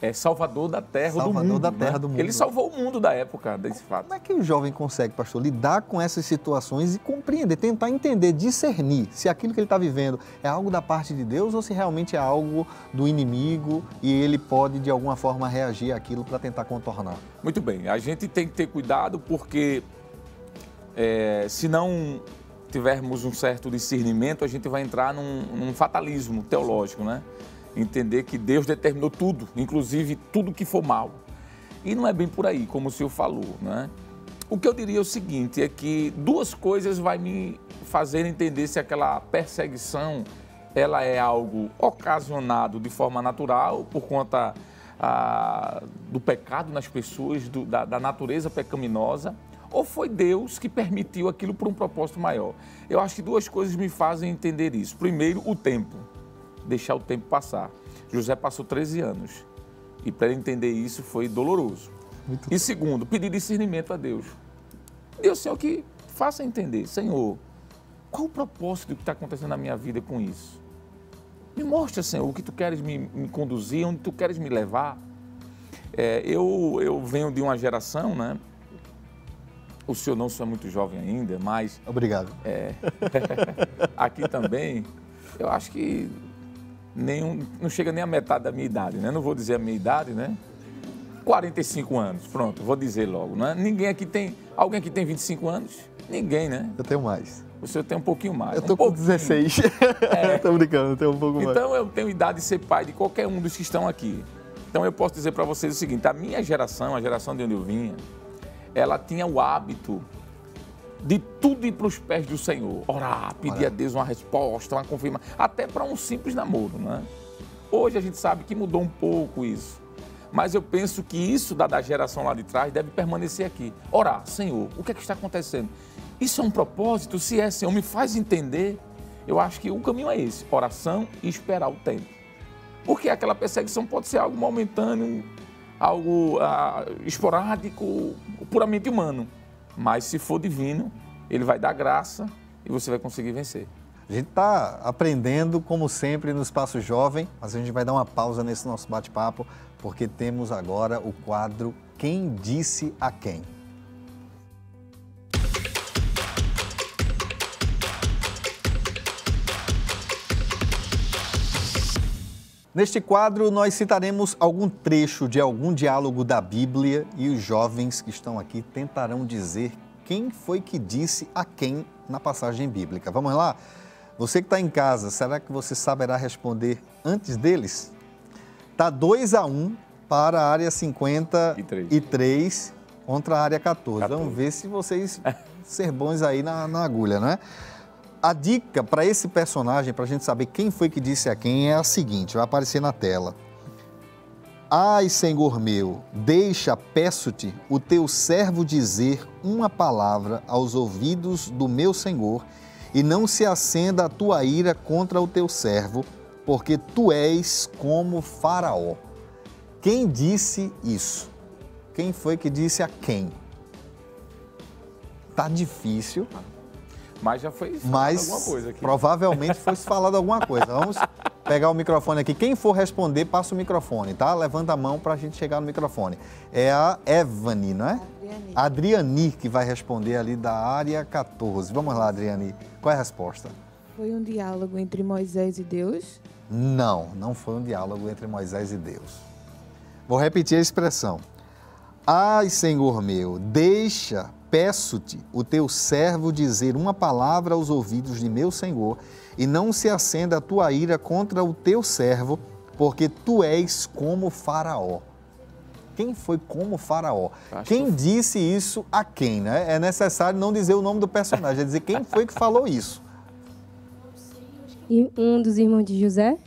é Salvador da Terra do Mundo. Salvador da Terra do Mundo. Ele salvou o mundo da época desse fato. Como é que o jovem consegue, pastor, lidar com essas situações e compreender, tentar entender, discernir se aquilo que ele está vivendo é algo da parte de Deus ou se realmente é algo do inimigo e ele pode, de alguma forma, reagir àquilo para tentar contornar? Muito bem. A gente tem que ter cuidado porque se não tivermos um certo discernimento, a gente vai entrar num fatalismo teológico, né? Entender que Deus determinou tudo, inclusive tudo que for mal. E não é bem por aí, como o senhor falou, né? O que eu diria é o seguinte, é que duas coisas vai me fazer entender se aquela perseguição, ela é algo ocasionado de forma natural, por conta do pecado nas pessoas, da natureza pecaminosa, ou foi Deus que permitiu aquilo por um propósito maior. Eu acho que duas coisas me fazem entender isso. Primeiro, o tempo. Deixar o tempo passar. José passou 13 anos e para ele entender isso foi doloroso. E segundo, pedir discernimento a Deus. Deus, Senhor, que faça entender, Senhor, qual o propósito do que está acontecendo na minha vida com isso? Me mostra, Senhor, o que tu queres me conduzir, onde tu queres me levar. Eu venho de uma geração, né? O senhor não é muito jovem ainda, mas... Obrigado. Aqui também, eu acho que não chega nem a metade da minha idade, né? Não vou dizer a minha idade, né? 45 anos, pronto, vou dizer logo, né? Ninguém aqui tem... Alguém aqui tem 25 anos? Ninguém, né? Eu tenho mais. O senhor tem um pouquinho mais. Eu tô com 16. Tô brincando, eu tenho um pouco mais. Então, eu tenho idade de ser pai de qualquer um dos que estão aqui. Então, eu posso dizer para vocês o seguinte, a minha geração, a geração de onde eu vinha, ela tinha o hábito de tudo ir para os pés do Senhor. Orar, pedir a Deus uma resposta, uma confirmação, até para um simples namoro, né? Hoje a gente sabe que mudou um pouco isso. Mas eu penso que isso da geração lá de trás deve permanecer aqui. Orar, Senhor, o que é que está acontecendo? Isso é um propósito? Se é, Senhor, me faz entender. Eu acho que o caminho é esse, oração e esperar o tempo. Porque aquela perseguição pode ser algo momentâneo, algo esporádico, puramente humano. Mas se for divino, ele vai dar graça e você vai conseguir vencer. A gente está aprendendo, como sempre, no Espaço Jovem, mas a gente vai dar uma pausa nesse nosso bate-papo, porque temos agora o quadro Quem Disse a Quem? Neste quadro, nós citaremos algum trecho de algum diálogo da Bíblia e os jovens que estão aqui tentarão dizer quem foi que disse a quem na passagem bíblica. Vamos lá? Você que está em casa, será que você saberá responder antes deles? Está 2-1 para a área 53 contra a área 14. Vamos ver se vocês ser bons aí na agulha, não é? A dica para esse personagem, para a gente saber quem foi que disse a quem, é a seguinte, vai aparecer na tela. Ai, Senhor meu, deixa, peço-te, o teu servo dizer uma palavra aos ouvidos do meu Senhor, e não se acenda a tua ira contra o teu servo, porque tu és como Faraó. Quem disse isso? Quem foi que disse a quem? Tá difícil. Mas já foi falado alguma coisa aqui. Provavelmente foi falado alguma coisa. Vamos pegar o microfone aqui. Quem for responder, passa o microfone, tá? Levanta a mão para a gente chegar no microfone. É a Evani, não é? Adriani que vai responder ali da área 14. Vamos lá, Adriani. Qual é a resposta? Foi um diálogo entre Moisés e Deus? Não, não foi um diálogo entre Moisés e Deus. Vou repetir a expressão. Ai, Senhor meu, deixa, peço-te, o teu servo dizer uma palavra aos ouvidos de meu Senhor, e não se acenda a tua ira contra o teu servo, porque tu és como Faraó. Quem foi como Faraó? Quem disse isso a quem, né? É necessário não dizer o nome do personagem, é dizer quem foi que falou isso. E um dos irmãos de José?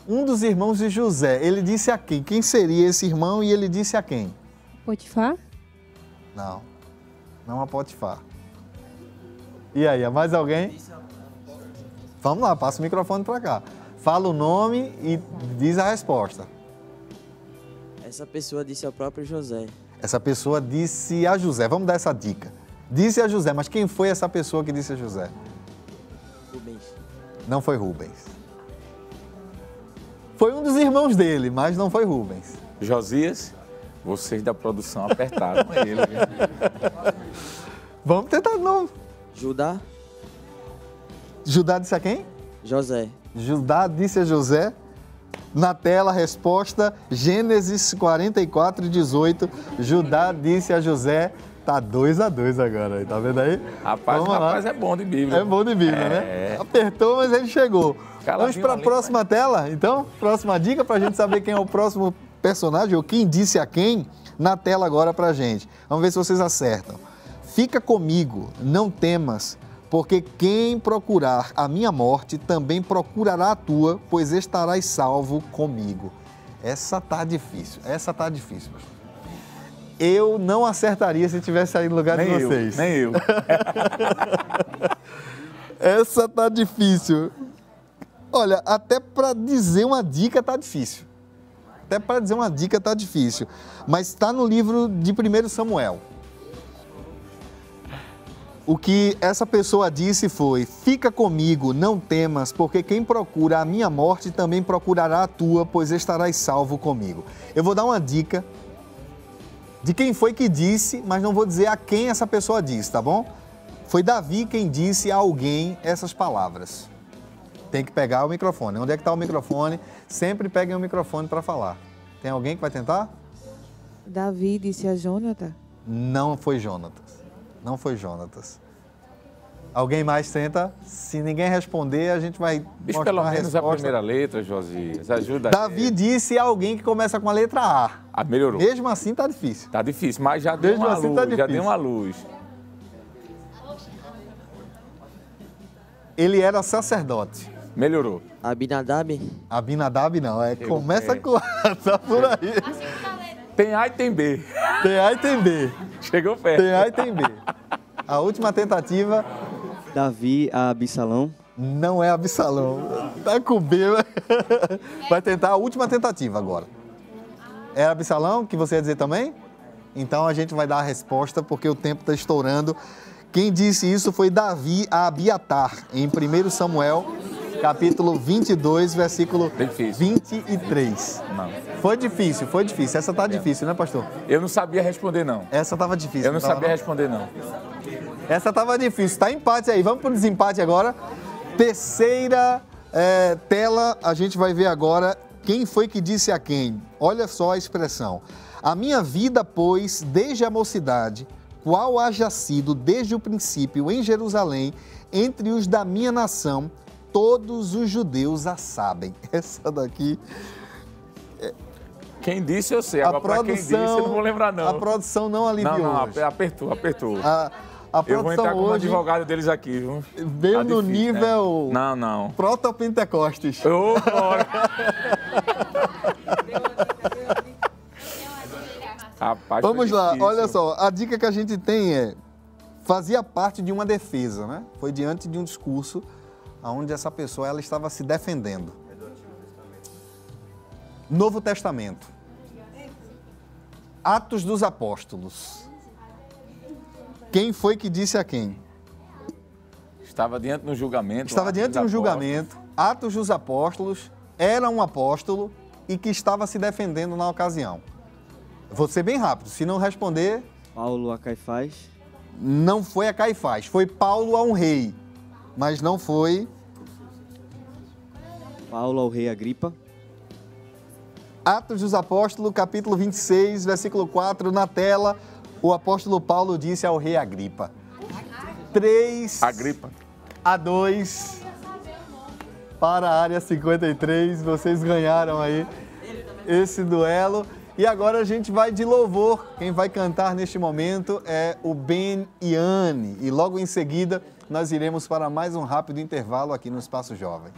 Um dos irmãos de José. Ele disse a quem? Quem seria esse irmão e ele disse a quem? Potifar? Não, não a Potifar. E aí, há mais alguém? Vamos lá, passa o microfone para cá. Fala o nome e diz a resposta. Essa pessoa disse ao próprio José. Essa pessoa disse a José. Vamos dar essa dica. Disse a José, mas quem foi essa pessoa que disse a José? Rubens. Não foi Rubens. Foi um dos irmãos dele, mas não foi Rubens. Josias, vocês da produção apertaram ele. Vamos tentar de novo. Judá. Judá disse a quem? José. Judá disse a José. Na tela, a resposta, Gênesis 44, 18. Judá disse a José. Tá 2-2 agora, tá vendo aí? Rapaz é bom de Bíblia. É bom de Bíblia, né? Apertou, mas ele chegou. Vamos para a próxima tela, então? Próxima dica para a gente saber quem é o próximo personagem ou quem disse a quem na tela agora para a gente. Vamos ver se vocês acertam. Fica comigo, não temas, porque quem procurar a minha morte também procurará a tua, pois estarás salvo comigo. Essa tá difícil, pastor. Eu não acertaria se tivesse aí no lugar de vocês. Nem eu. Essa tá difícil. Olha, até para dizer uma dica tá difícil. Mas está no livro de 1 Samuel. O que essa pessoa disse foi: fica comigo, não temas, porque quem procura a minha morte também procurará a tua, pois estarás salvo comigo. Eu vou dar uma dica de quem foi que disse, mas não vou dizer a quem essa pessoa disse, tá bom? Foi Davi quem disse a alguém essas palavras. Tem que pegar o microfone. Onde é que está o microfone? Sempre peguem o microfone para falar. Tem alguém que vai tentar? Davi disse a Jonatas? Não foi Jonatas. Alguém mais tenta? Se ninguém responder, a gente vai Diz mostrar pelo a menos resposta. a primeira letra, Josias. Ajuda. Davi disse a alguém que começa com a letra A. Ah, melhorou. Mesmo assim tá difícil. Tá difícil, mas já deu uma luz. Já deu uma luz. Ele era sacerdote. Melhorou. Abinadab? Abinadab não, começa com A, tá por aí. Tem A e tem B. Tem A e tem B. Chegou perto. Tem A e tem B. A última tentativa. Davi a Absalão? Não é Absalão. Tá com B. Vai tentar a última tentativa agora. É Absalão que você ia dizer também? Então a gente vai dar a resposta porque o tempo está estourando. Quem disse isso foi Davi a Abiatar, em 1 Samuel, capítulo 22, versículo 23. Não. Foi difícil. Essa tá difícil, né, pastor? Eu não sabia responder, não. Essa tava difícil. Eu não sabia responder, não. Essa tava difícil. Tá empate aí. Vamos pro desempate agora. Terceira tela, a gente vai ver agora quem foi que disse a quem. Olha só a expressão. A minha vida, pois, desde a mocidade, qual haja sido desde o princípio em Jerusalém, entre os da minha nação, todos os judeus a sabem. Essa daqui... Quem disse eu sei, agora para quem disse eu não vou lembrar não. A produção não aliviou hoje. Apertou. A produção eu vou entrar como hoje advogado deles aqui, viu? Veio no nível... Né? Não. Proto-Pentecostes. Ô, glória! Rapaz, vamos lá, difícil. olha só, a dica que a gente tem fazia parte de uma defesa, né? Foi diante de um discurso onde essa pessoa ela estava se defendendo. Novo Testamento. Atos dos Apóstolos. Quem foi que disse a quem? Estava diante de um julgamento. Estava diante de um julgamento. Atos dos Apóstolos. Era um apóstolo e que estava se defendendo na ocasião. Vou ser bem rápido. Se não responder... Paulo a Caifás. Não foi a Caifás. Foi Paulo a um rei. Mas não foi... Paulo ao rei Agripa. Atos dos Apóstolos, capítulo 26, versículo 4, na tela, o apóstolo Paulo disse ao rei Agripa. 3-2 para a área 53, vocês ganharam aí esse duelo. E agora a gente vai de louvor. Quem vai cantar neste momento é o Ben Iane. E logo em seguida nós iremos para mais um rápido intervalo aqui no Espaço Jovem.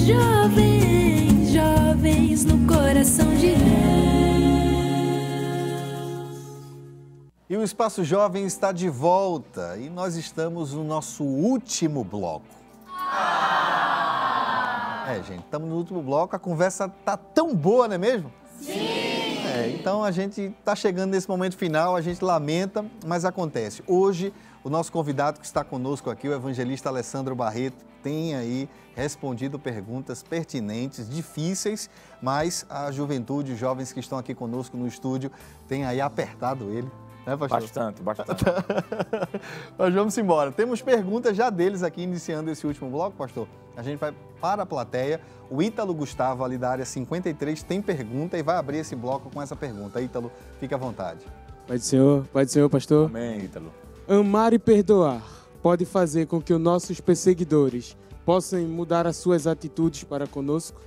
Jovens, jovens no coração de Deus. E o Espaço Jovem está de volta e nós estamos no nosso último bloco. Gente, estamos no último bloco, a conversa tá tão boa, não é mesmo? Sim! Então a gente está chegando nesse momento final, a gente lamenta, mas acontece. Hoje, o nosso convidado que está conosco aqui, o evangelista Alessandro Barreto, tem aí respondido perguntas pertinentes, difíceis, mas a juventude, os jovens que estão aqui conosco no estúdio, têm aí apertado ele, né, pastor? Bastante. Mas vamos embora. Temos perguntas já deles aqui, iniciando esse último bloco, pastor. A gente vai para a plateia. O Ítalo Gustavo, ali da área 53, tem pergunta e vai abrir esse bloco com essa pergunta. Ítalo, fique à vontade. Pai do Senhor, pastor. Amém, Ítalo. Amar e perdoar pode fazer com que os nossos perseguidores possam mudar as suas atitudes para conosco?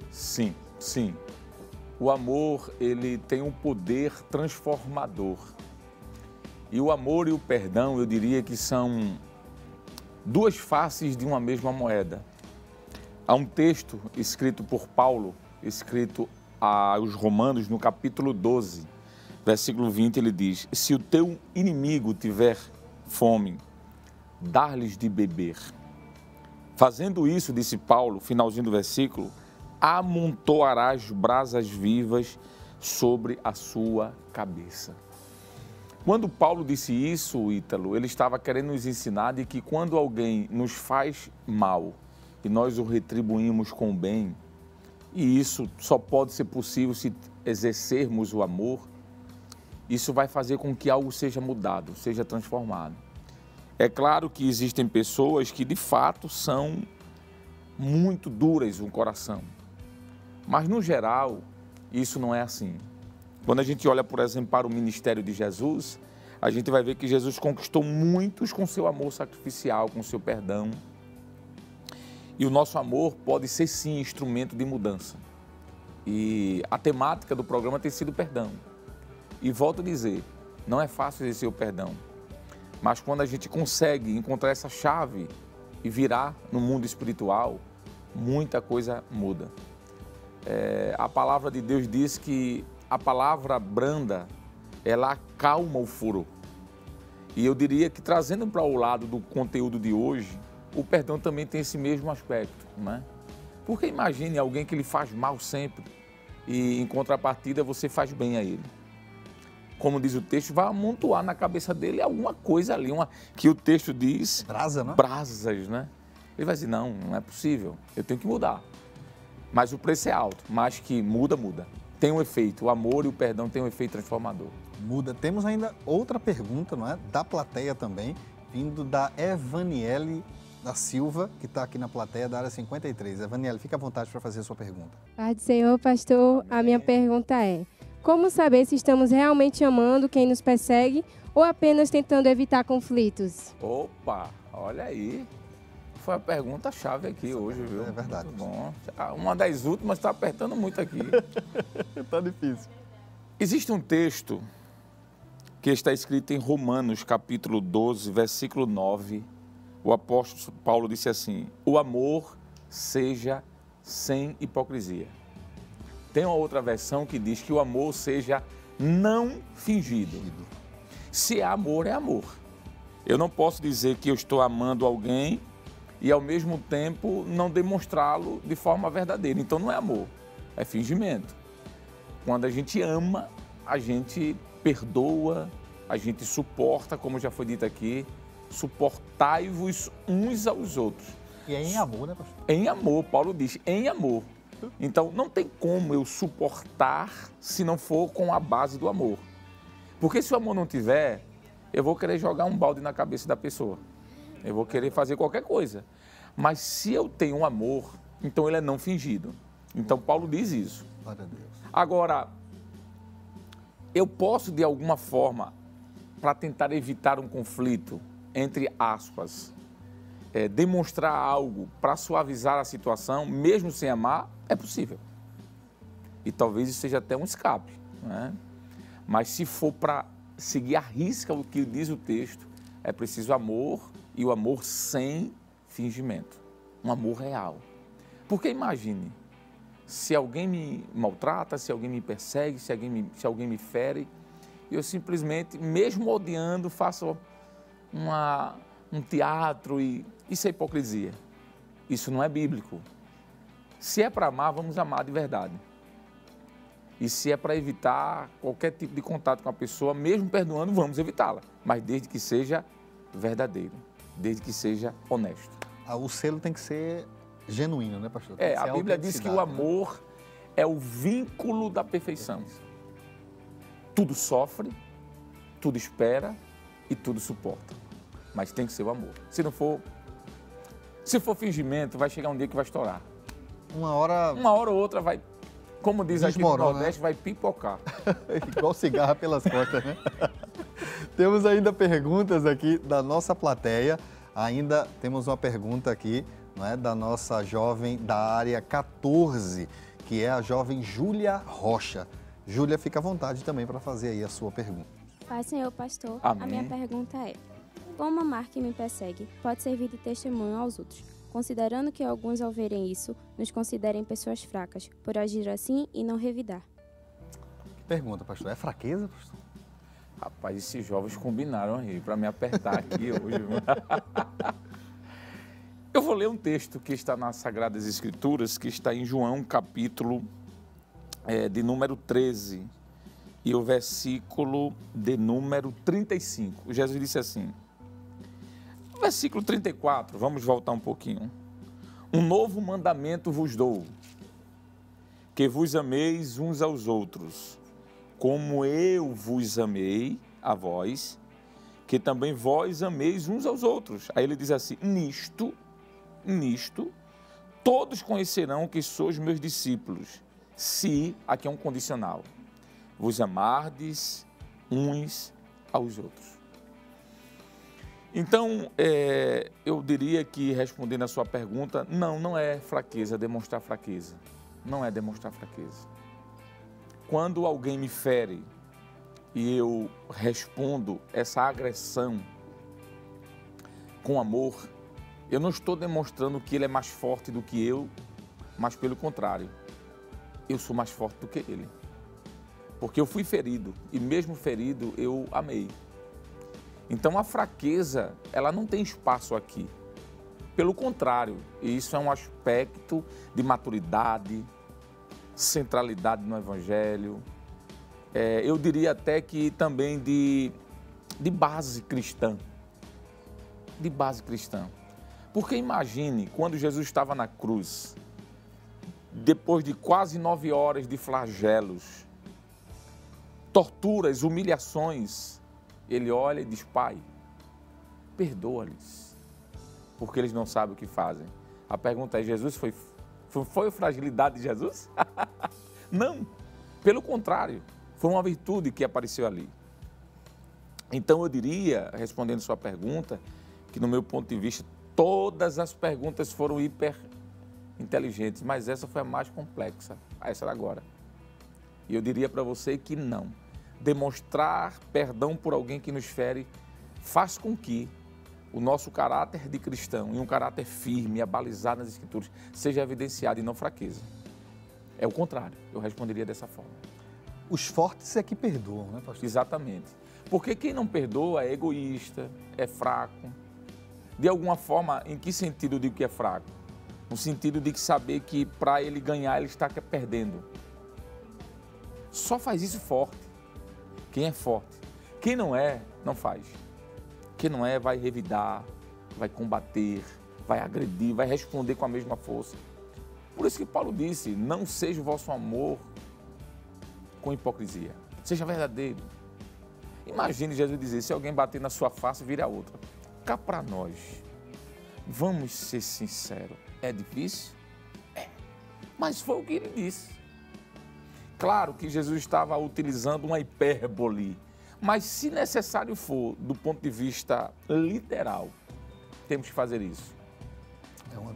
Sim. O amor, ele tem um poder transformador. E o amor e o perdão, eu diria que são duas faces de uma mesma moeda. Há um texto escrito por Paulo, escrito aos Romanos, no capítulo 12, versículo 20, ele diz: se o teu inimigo tiver fome, dar-lhes de beber. Fazendo isso, disse Paulo, finalzinho do versículo, amontoarás brasas vivas sobre a sua cabeça. Quando Paulo disse isso, Ítalo, ele estava querendo nos ensinar de que quando alguém nos faz mal e nós o retribuímos com o bem, e isso só pode ser possível se exercermos o amor, isso vai fazer com que algo seja mudado, seja transformado. É claro que existem pessoas que de fato são muito duras no coração, mas no geral isso não é assim. Quando a gente olha, por exemplo, para o ministério de Jesus, a gente vai ver que Jesus conquistou muitos com seu amor sacrificial, com seu perdão. E o nosso amor pode ser, sim, instrumento de mudança. E a temática do programa tem sido perdão. E volto a dizer, não é fácil exercer o perdão. Mas quando a gente consegue encontrar essa chave e virar no mundo espiritual, muita coisa muda. A palavra de Deus diz que a palavra branda, ela acalma o furor. E eu diria que, trazendo para o lado do conteúdo de hoje, o perdão também tem esse mesmo aspecto, né? Porque imagine alguém que lhe faz mal sempre e, em contrapartida, você faz bem a ele. Como diz o texto, vai amontoar na cabeça dele alguma coisa ali, que o texto diz... Brasa, né? Brasas, né? Ele vai dizer, não é possível, eu tenho que mudar. Mas o preço é alto, mas que muda. Tem um efeito, o amor e o perdão têm um efeito transformador. Muda. Temos ainda outra pergunta, não é? Da plateia também, vindo da Evaniele da Silva, que está aqui na plateia da área 53. Evaniele, fica à vontade para fazer a sua pergunta. Pai do Senhor, pastor, a minha pergunta é: como saber se estamos realmente amando quem nos persegue ou apenas tentando evitar conflitos? Opa, olha aí. Foi a pergunta-chave aqui hoje, viu? É verdade. Muito bom. Uma das últimas está apertando muito aqui. Tá difícil. Existe um texto que está escrito em Romanos, capítulo 12, versículo 9. O apóstolo Paulo disse assim: o amor seja sem hipocrisia. Tem uma outra versão que diz que o amor seja não fingido. Se é amor, é amor. Eu não posso dizer que eu estou amando alguém e, ao mesmo tempo, não demonstrá-lo de forma verdadeira. Então, não é amor, é fingimento. Quando a gente ama, a gente perdoa, a gente suporta, como já foi dito aqui, suportai-vos uns aos outros. E é em amor, né, pastor? Em amor, Paulo diz, em amor. Então, não tem como eu suportar se não for com a base do amor. Porque se o amor não tiver, eu vou querer jogar um balde na cabeça da pessoa. Eu vou querer fazer qualquer coisa. Mas se eu tenho um amor, então ele é não fingido. Então, Paulo diz isso. Glória a Deus. Agora, eu posso, de alguma forma, para tentar evitar um conflito, entre aspas, demonstrar algo para suavizar a situação, mesmo sem amar, é possível. E talvez isso seja até um escape, né? Mas se for para seguir à risca o que diz o texto, é preciso amor, e o amor sem fingimento. Um amor real. Porque imagine, se alguém me maltrata, se alguém me persegue, se alguém me fere, eu simplesmente, mesmo odiando, faço um teatro e isso é hipocrisia. Isso não é bíblico. Se é para amar, vamos amar de verdade. E se é para evitar qualquer tipo de contato com a pessoa, mesmo perdoando, vamos evitá-la. Mas desde que seja verdadeiro, desde que seja honesto. O selo tem que ser genuíno, né, pastor? A Bíblia diz que o amor é o vínculo da perfeição. Tudo sofre, tudo espera e tudo suporta. Mas tem que ser o amor. Se for fingimento, vai chegar um dia que vai estourar. Uma hora ou outra vai, como diz aqui no Nordeste, né? Vai pipocar. Igual cigarra pelas costas, né? Temos ainda perguntas aqui da nossa plateia. Ainda temos uma pergunta aqui, não é, da nossa jovem da área 14, que é a jovem Júlia Rocha. Júlia, fica à vontade também para fazer aí a sua pergunta. Pai, Senhor, pastor, Amém. A minha pergunta é: Como amar quem me persegue pode servir de testemunho aos outros, considerando que alguns, ao verem isso, nos considerem pessoas fracas, por agir assim e não revidar. Pergunta, pastor, é fraqueza, pastor? Rapaz, esses jovens combinaram aí para me apertar aqui hoje. Eu vou ler um texto que está nas Sagradas Escrituras, que está em João, capítulo de número 13, e o versículo de número 35. Jesus disse assim, versículo 34, vamos voltar um pouquinho. Um novo mandamento vos dou, que vos ameis uns aos outros, como eu vos amei a vós, que também vós ameis uns aos outros. Aí ele diz assim, nisto, todos conhecerão que sois meus discípulos, se, aqui é um condicional, vos amardes uns aos outros. Então, eu diria que, respondendo a sua pergunta, não é fraqueza, demonstrar fraqueza. Não é demonstrar fraqueza. Quando alguém me fere e eu respondo essa agressão com amor, eu não estou demonstrando que ele é mais forte do que eu, mas pelo contrário, eu sou mais forte do que ele. Porque eu fui ferido e mesmo ferido eu amei. Então a fraqueza, ela não tem espaço aqui. Pelo contrário, isso é um aspecto de maturidade, centralidade no Evangelho. Eu diria até que também de base cristã. De base cristã. Porque imagine, quando Jesus estava na cruz, depois de quase 9 horas de flagelos, torturas, humilhações, ele olha e diz, Pai, perdoa-lhes, porque eles não sabem o que fazem. A pergunta é, Jesus foi a fragilidade de Jesus? Não, pelo contrário, foi uma virtude que apareceu ali. Então eu diria, respondendo sua pergunta, que no meu ponto de vista, todas as perguntas foram hiper inteligentes, mas essa foi a mais complexa, essa era agora. E eu diria para você que não. Demonstrar perdão por alguém que nos fere faz com que o nosso caráter de cristão e um caráter firme, abalizado nas Escrituras, seja evidenciado e não fraqueza. É o contrário, eu responderia dessa forma. Os fortes é que perdoam, né, pastor? Exatamente. Porque quem não perdoa é egoísta, é fraco. De alguma forma, em que sentido eu digo que é fraco? No sentido de saber que para ele ganhar, ele está perdendo. Só faz isso forte. Quem é forte. Quem não é, não faz. Quem não é, vai revidar, vai combater, vai agredir, vai responder com a mesma força. Por isso que Paulo disse, não seja o vosso amor com hipocrisia. Seja verdadeiro. Imagine Jesus dizer, se alguém bater na sua face, vire a outra. Cá para nós, vamos ser sinceros, é difícil? É. Mas foi o que ele disse. Claro que Jesus estava utilizando uma hipérbole, mas se necessário for, do ponto de vista literal, temos que fazer isso.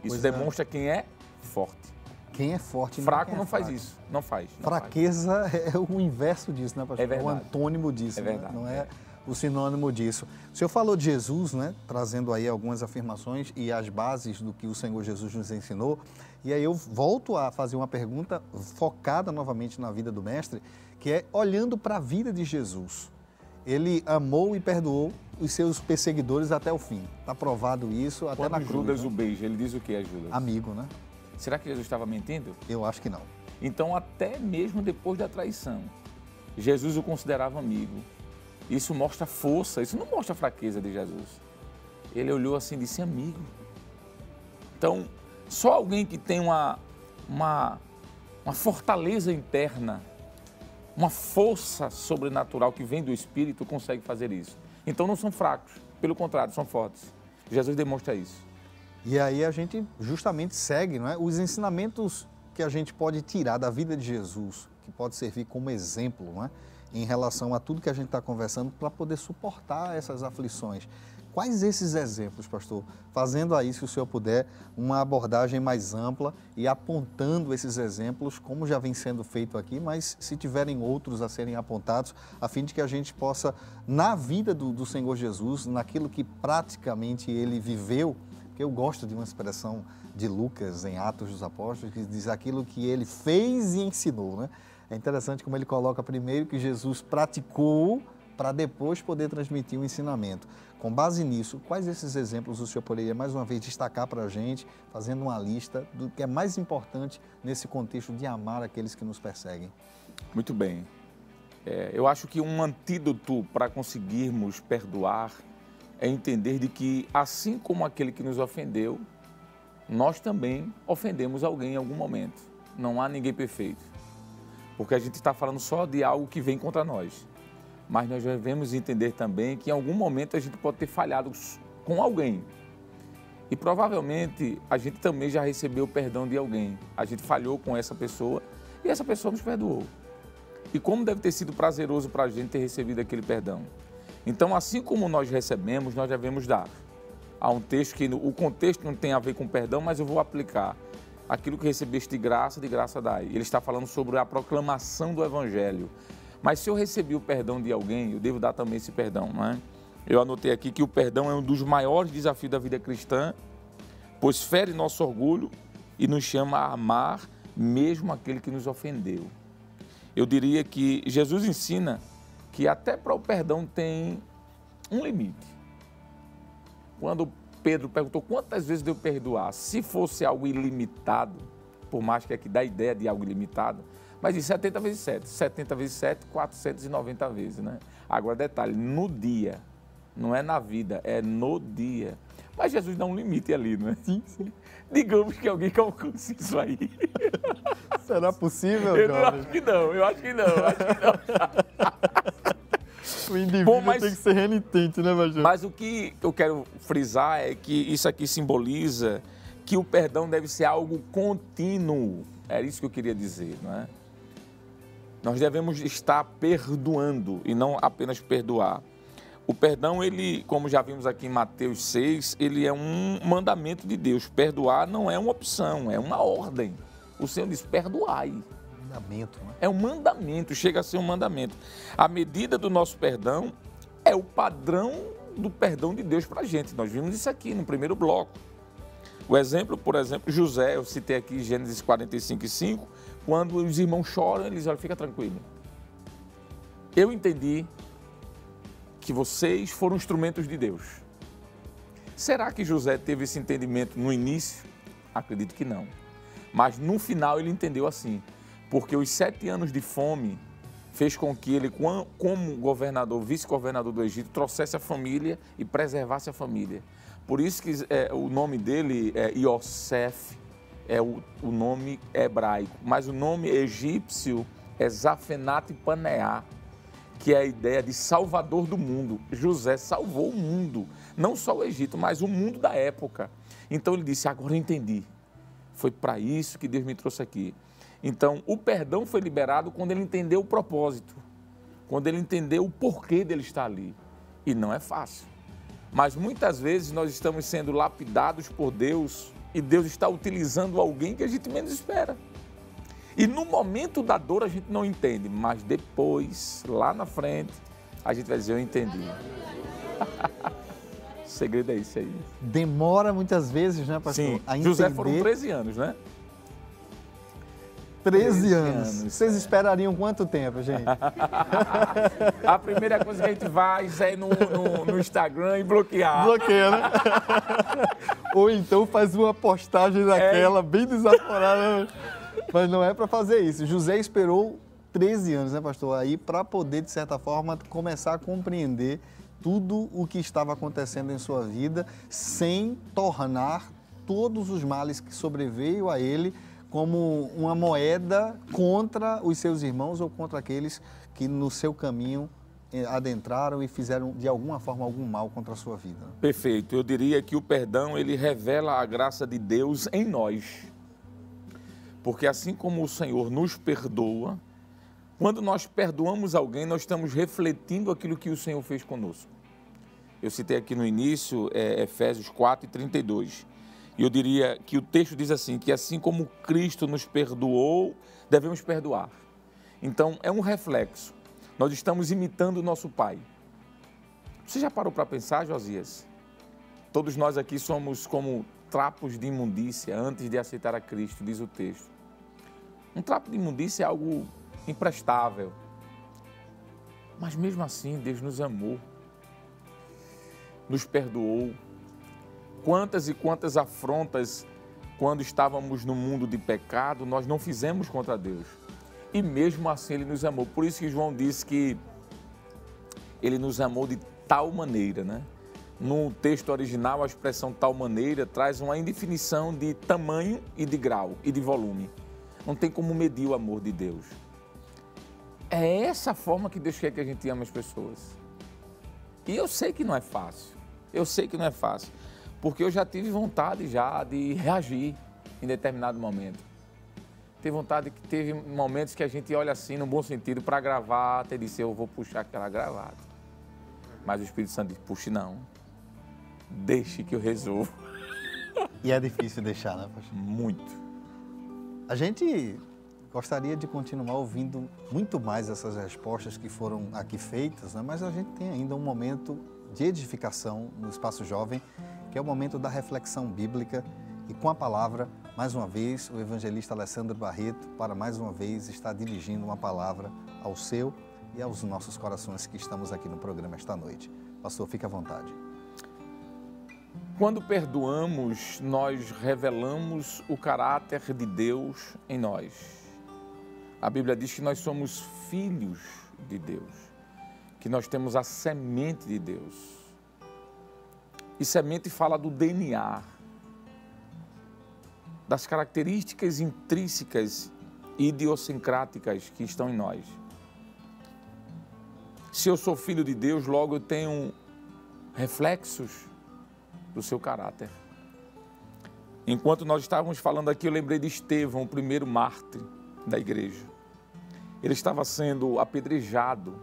Isso demonstra quem é forte. Quem é forte fraco não faz isso, não faz. Fraqueza é o inverso disso, né, pastor? É verdade. É o antônimo disso, é verdade, não é o sinônimo disso. O senhor falou de Jesus, né, trazendo aí algumas afirmações e as bases do que o Senhor Jesus nos ensinou. E aí eu volto a fazer uma pergunta focada novamente na vida do mestre, que é olhando para a vida de Jesus. Ele amou e perdoou os seus perseguidores até o fim. Está provado isso até na cruz. Judas o beija, ele diz o que é Judas? Amigo, né? Será que Jesus estava mentindo? Eu acho que não. Então, até mesmo depois da traição, Jesus o considerava amigo. Isso mostra força, isso não mostra fraqueza de Jesus. Ele olhou assim e disse, amigo. Então, só alguém que tem uma fortaleza interna, uma força sobrenatural que vem do Espírito consegue fazer isso. Então, não são fracos, pelo contrário, são fortes. Jesus demonstra isso. E aí a gente justamente segue, não é? Os ensinamentos que a gente pode tirar da vida de Jesus, que pode servir como exemplo, não é? Em relação a tudo que a gente está conversando, para poder suportar essas aflições. Quais esses exemplos, pastor? Fazendo aí, se o senhor puder, uma abordagem mais ampla e apontando esses exemplos, como já vem sendo feito aqui, mas se tiverem outros a serem apontados, a fim de que a gente possa, na vida do Senhor Jesus, naquilo que praticamente ele viveu, porque eu gosto de uma expressão de Lucas em Atos dos Apóstolos, que diz aquilo que ele fez e ensinou, né? É interessante como ele coloca primeiro que Jesus praticou para depois poder transmitir o ensinamento. Com base nisso, quais esses exemplos o senhor poderia mais uma vez destacar para a gente, fazendo uma lista do que é mais importante nesse contexto de amar aqueles que nos perseguem? Muito bem. Eu acho que um antídoto para conseguirmos perdoar é entender de que, assim como aquele que nos ofendeu, nós também ofendemos alguém em algum momento. Não há ninguém perfeito. Porque a gente está falando só de algo que vem contra nós. Mas nós devemos entender também que em algum momento a gente pode ter falhado com alguém. E provavelmente a gente também já recebeu o perdão de alguém. A gente falhou com essa pessoa e essa pessoa nos perdoou. E como deve ter sido prazeroso para a gente ter recebido aquele perdão. Então, assim como nós recebemos, nós devemos dar. Há um texto que o contexto não tem a ver com perdão, mas eu vou aplicar. Aquilo que recebeste de graça dai. Ele está falando sobre a proclamação do Evangelho. Mas se eu recebi o perdão de alguém, eu devo dar também esse perdão, não é? Eu anotei aqui que o perdão é um dos maiores desafios da vida cristã, pois fere nosso orgulho e nos chama a amar mesmo aquele que nos ofendeu. Eu diria que Jesus ensina que até para o perdão tem um limite. Quando Pedro perguntou quantas vezes devo perdoar, se fosse algo ilimitado, por mais que aqui dá a ideia de algo ilimitado, mas de 70 vezes 7, 70 vezes 7, 490 vezes, né? Agora, detalhe, no dia, não é na vida, é no dia. Mas Jesus dá um limite ali, não é? Sim, sim. Digamos que alguém que alcance isso aí. Será possível, Eu acho que não, eu acho que não. O indivíduo tem que ser renitente, né, Major? Mas o que eu quero frisar é que isso aqui simboliza que o perdão deve ser algo contínuo. É isso que eu queria dizer, não é? Nós devemos estar perdoando e não apenas perdoar. O perdão, ele, como já vimos aqui em Mateus 6, ele é um mandamento de Deus. Perdoar não é uma opção, é uma ordem. O Senhor diz, perdoai. Mandamento, né? É um mandamento, chega a ser um mandamento. A medida do nosso perdão é o padrão do perdão de Deus para a gente. Nós vimos isso aqui no primeiro bloco. O exemplo, por exemplo, José, eu citei aqui Gênesis 45:5, quando os irmãos choram, eles olham, fica tranquilo. Eu entendi que vocês foram instrumentos de Deus. Será que José teve esse entendimento no início? Acredito que não. Mas no final ele entendeu assim, porque os 7 anos de fome fez com que ele, como governador, vice-governador do Egito, trouxesse a família e preservasse a família. Por isso que o nome dele é Iosef, é o nome hebraico, mas o nome egípcio é Zafenat Paneá, que é a ideia de salvador do mundo. José salvou o mundo, não só o Egito, mas o mundo da época. Então ele disse, agora eu entendi, foi para isso que Deus me trouxe aqui. Então o perdão foi liberado quando ele entendeu o propósito, quando ele entendeu o porquê dele estar ali. E não é fácil. Mas muitas vezes nós estamos sendo lapidados por Deus e Deus está utilizando alguém que a gente menos espera. E no momento da dor a gente não entende, mas depois, lá na frente, a gente vai dizer, eu entendi. O segredo é isso aí. Demora muitas vezes, né, pastor? Sim, a José entender... foram 13 anos, né? 13 anos. Vocês esperariam quanto tempo, gente? A primeira coisa que a gente vai é no Instagram e bloquear. Bloqueia, né? Ou então faz uma postagem daquela bem desaforada. Mas não é para fazer isso. José esperou 13 anos, né, pastor? Aí para poder, de certa forma, começar a compreender tudo o que estava acontecendo em sua vida, sem tornar todos os males que sobreveio a ele como uma moeda contra os seus irmãos ou contra aqueles que no seu caminho adentraram e fizeram de alguma forma algum mal contra a sua vida. Perfeito. Eu diria que o perdão, ele revela a graça de Deus em nós. Porque assim como o Senhor nos perdoa, quando nós perdoamos alguém, nós estamos refletindo aquilo que o Senhor fez conosco. Eu citei aqui no início Efésios 4:32. E eu diria que o texto diz assim, que assim como Cristo nos perdoou, devemos perdoar. Então, é um reflexo. Nós estamos imitando o nosso Pai. Você já parou para pensar, Josias? Todos nós aqui somos como trapos de imundícia antes de aceitar a Cristo, diz o texto. Um trapo de imundícia é algo imprestável. Mas mesmo assim, Deus nos amou, nos perdoou. Quantas e quantas afrontas, quando estávamos no mundo de pecado, nós não fizemos contra Deus. E mesmo assim Ele nos amou. Por isso que João disse que Ele nos amou de tal maneira, né? No texto original, a expressão tal maneira traz uma indefinição de tamanho e de grau e de volume. Não tem como medir o amor de Deus. É essa forma que Deus quer que a gente ame as pessoas. E eu sei que não é fácil. Eu sei que não é fácil. Porque eu já tive vontade de reagir em determinado momento. Teve momentos que a gente olha assim, no bom sentido, para gravar, até disse, eu vou puxar aquela gravata. Mas o Espírito Santo diz, puxe não. Deixe que eu resolvo. E é difícil deixar, né, pastor? Muito. A gente gostaria de continuar ouvindo muito mais essas respostas que foram aqui feitas, né? Mas a gente tem ainda um momento de edificação no Espaço Jovem, que é o momento da reflexão bíblica. E com a palavra, mais uma vez, o evangelista Alessandro Barreto, para mais uma vez estar dirigindo uma palavra ao seu e aos nossos corações que estamos aqui no programa esta noite. Pastor, fique à vontade. Quando perdoamos, nós revelamos o caráter de Deus em nós. A Bíblia diz que nós somos filhos de Deus, que nós temos a semente de Deus. E semente fala do DNA, das características intrínsecas e idiosincráticas que estão em nós. Se eu sou filho de Deus, logo eu tenho reflexos do seu caráter. Enquanto nós estávamos falando aqui, eu lembrei de Estevão, o primeiro mártir da igreja. Ele estava sendo apedrejado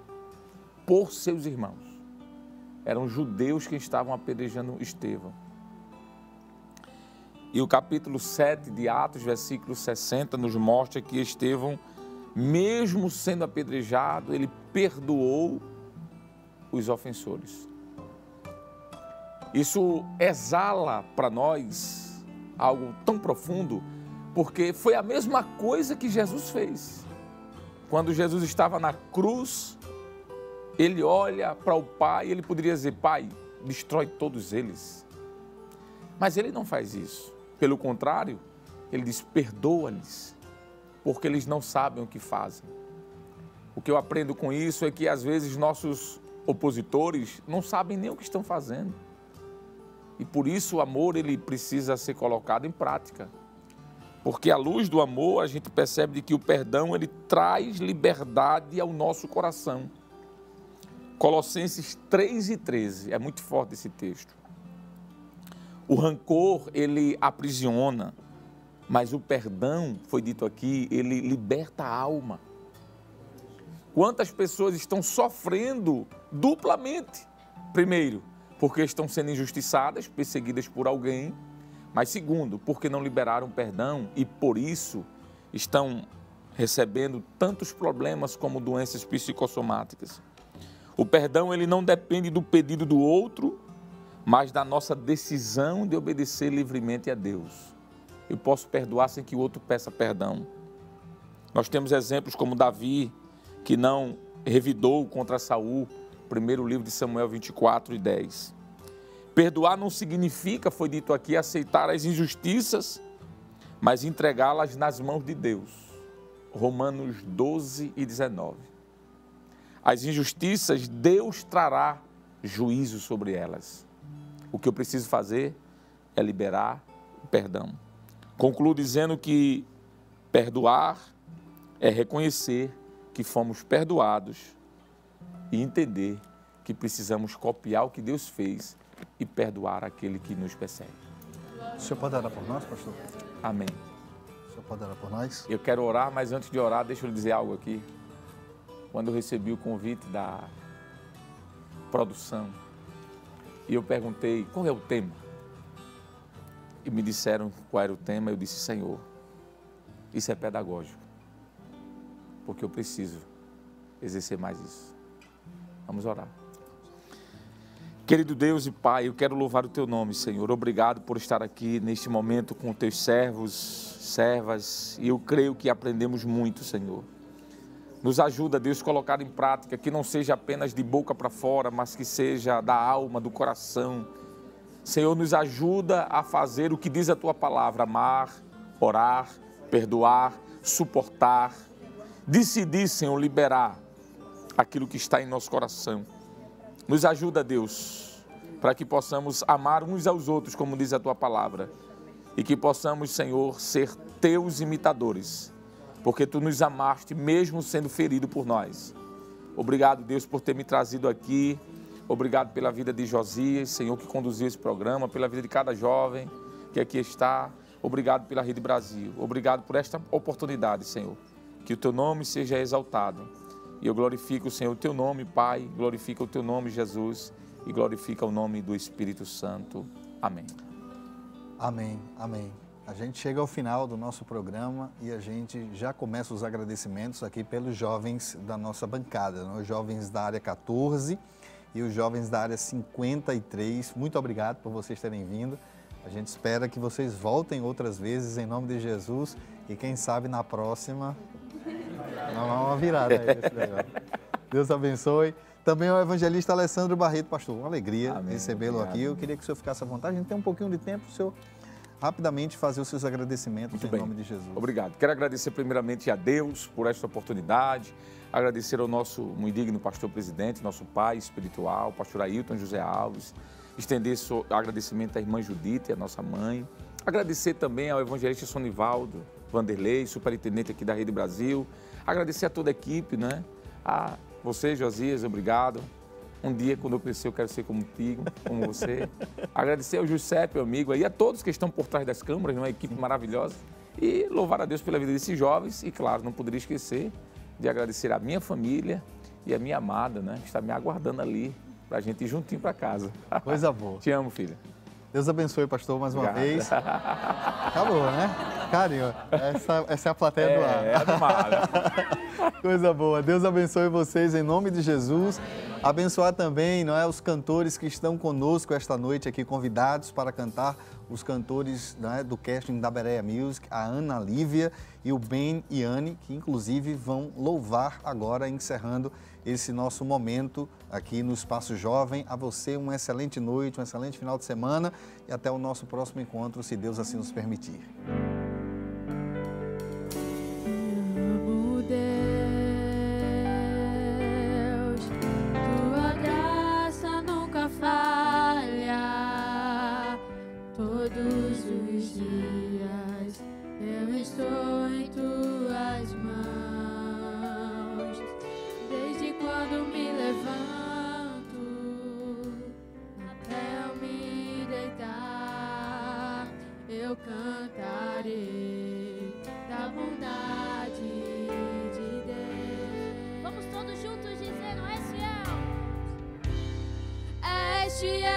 por seus irmãos. Eram judeus que estavam apedrejando Estevão. E o capítulo 7 de Atos, versículo 60, nos mostra que Estevão, mesmo sendo apedrejado, ele perdoou os ofensores. Isso exala para nós algo tão profundo, porque foi a mesma coisa que Jesus fez. Quando Jesus estava na cruz, ele olha para o Pai e ele poderia dizer, Pai, destrói todos eles. Mas ele não faz isso. Pelo contrário, ele diz, perdoa-lhes, porque eles não sabem o que fazem. O que eu aprendo com isso é que às vezes nossos opositores não sabem nem o que estão fazendo. E por isso o amor ele precisa ser colocado em prática. Porque à luz do amor a gente percebe que o perdão ele traz liberdade ao nosso coração. Colossenses 3:13, é muito forte esse texto. O rancor ele aprisiona, mas o perdão, foi dito aqui, ele liberta a alma. Quantas pessoas estão sofrendo duplamente? Primeiro, porque estão sendo injustiçadas, perseguidas por alguém, mas segundo, porque não liberaram perdão e por isso estão recebendo tantos problemas como doenças psicossomáticas. O perdão ele não depende do pedido do outro, mas da nossa decisão de obedecer livremente a Deus. Eu posso perdoar sem que o outro peça perdão. Nós temos exemplos como Davi, que não revidou contra Saul, primeiro livro de Samuel 24:10. Perdoar não significa, foi dito aqui, aceitar as injustiças, mas entregá-las nas mãos de Deus. Romanos 12:19. As injustiças, Deus trará juízo sobre elas. O que eu preciso fazer é liberar o perdão. Concluo dizendo que perdoar é reconhecer que fomos perdoados e entender que precisamos copiar o que Deus fez e perdoar aquele que nos persegue. O senhor pode orar por nós, pastor? Amém. O senhor pode orar por nós? Eu quero orar, mas antes de orar, deixa eu lhe dizer algo aqui. Quando eu recebi o convite da produção, E eu perguntei, qual é o tema? E me disseram qual era o tema. Eu disse, Senhor, isso é pedagógico, porque eu preciso exercer mais isso. Vamos orar. Querido Deus e Pai, eu quero louvar o Teu nome, Senhor. Obrigado por estar aqui neste momento com Teus servos, servas, e eu creio que aprendemos muito, Senhor. Nos ajuda, Deus, a colocar em prática, que não seja apenas de boca para fora, mas que seja da alma, do coração. Senhor, nos ajuda a fazer o que diz a Tua palavra, amar, orar, perdoar, suportar, decidir, Senhor, liberar aquilo que está em nosso coração. Nos ajuda, Deus, para que possamos amar uns aos outros, como diz a Tua palavra, e que possamos, Senhor, ser Teus imitadores, porque Tu nos amaste mesmo sendo ferido por nós. Obrigado, Deus, por ter me trazido aqui. Obrigado pela vida de Josias, Senhor, que conduziu esse programa, pela vida de cada jovem que aqui está. Obrigado pela Rede Brasil. Obrigado por esta oportunidade, Senhor. Que o Teu nome seja exaltado. E eu glorifico, Senhor, o Teu nome, Pai, glorifica o Teu nome, Jesus, e glorifica o nome do Espírito Santo. Amém. Amém, amém. A gente chega ao final do nosso programa e a gente já começa os agradecimentos aqui pelos jovens da nossa bancada, né? Os jovens da área 14 e os jovens da área 53. Muito obrigado por vocês terem vindo. A gente espera que vocês voltem outras vezes em nome de Jesus e quem sabe na próxima... Não é uma virada aí esse negócio. Deus abençoe. Também o evangelista Alessandro Barreto, pastor, uma alegria recebê-lo aqui. Eu queria que o senhor ficasse à vontade. A gente tem um pouquinho de tempo, o senhor rapidamente fazer os seus agradecimentos em nome de Jesus. Obrigado. Quero agradecer primeiramente a Deus por esta oportunidade, agradecer ao nosso muito digno pastor presidente, nosso pai espiritual, pastor Ailton José Alves, estender agradecimento à irmã Judite, a nossa mãe, agradecer também ao evangelista Sonivaldo Vanderlei, superintendente aqui da Rede Brasil, agradecer a toda a equipe, né? A você, Josias, obrigado. Um dia, quando eu crescer, eu quero ser como você. Agradecer ao Giuseppe, meu amigo, e a todos que estão por trás das câmeras, uma equipe maravilhosa. E louvar a Deus pela vida desses jovens. E, claro, não poderia esquecer de agradecer a minha família e a minha amada, né? Que está me aguardando ali, para a gente ir juntinho para casa. Coisa boa. Te amo, filha. Deus abençoe, pastor, mais uma vez. Acabou, né? Carinho, essa é a plateia do ar. É animada. Coisa boa. Deus abençoe vocês em nome de Jesus. Abençoar também, não é, os cantores que estão conosco esta noite aqui, convidados para cantar, os cantores, não é, do casting da Berea Music, a Ana Lívia e o Ben e Anne, que inclusive vão louvar agora, encerrando esse nosso momento aqui no Espaço Jovem. A você uma excelente noite, um excelente final de semana e até o nosso próximo encontro, se Deus assim nos permitir. Tua graça nunca falha. Todos os dias eu estou em Tuas mãos. Desde quando me levanto até eu me deitar, eu cantarei da bondade de Deus. Vamos todos juntos dizer, não és fiel? És fiel.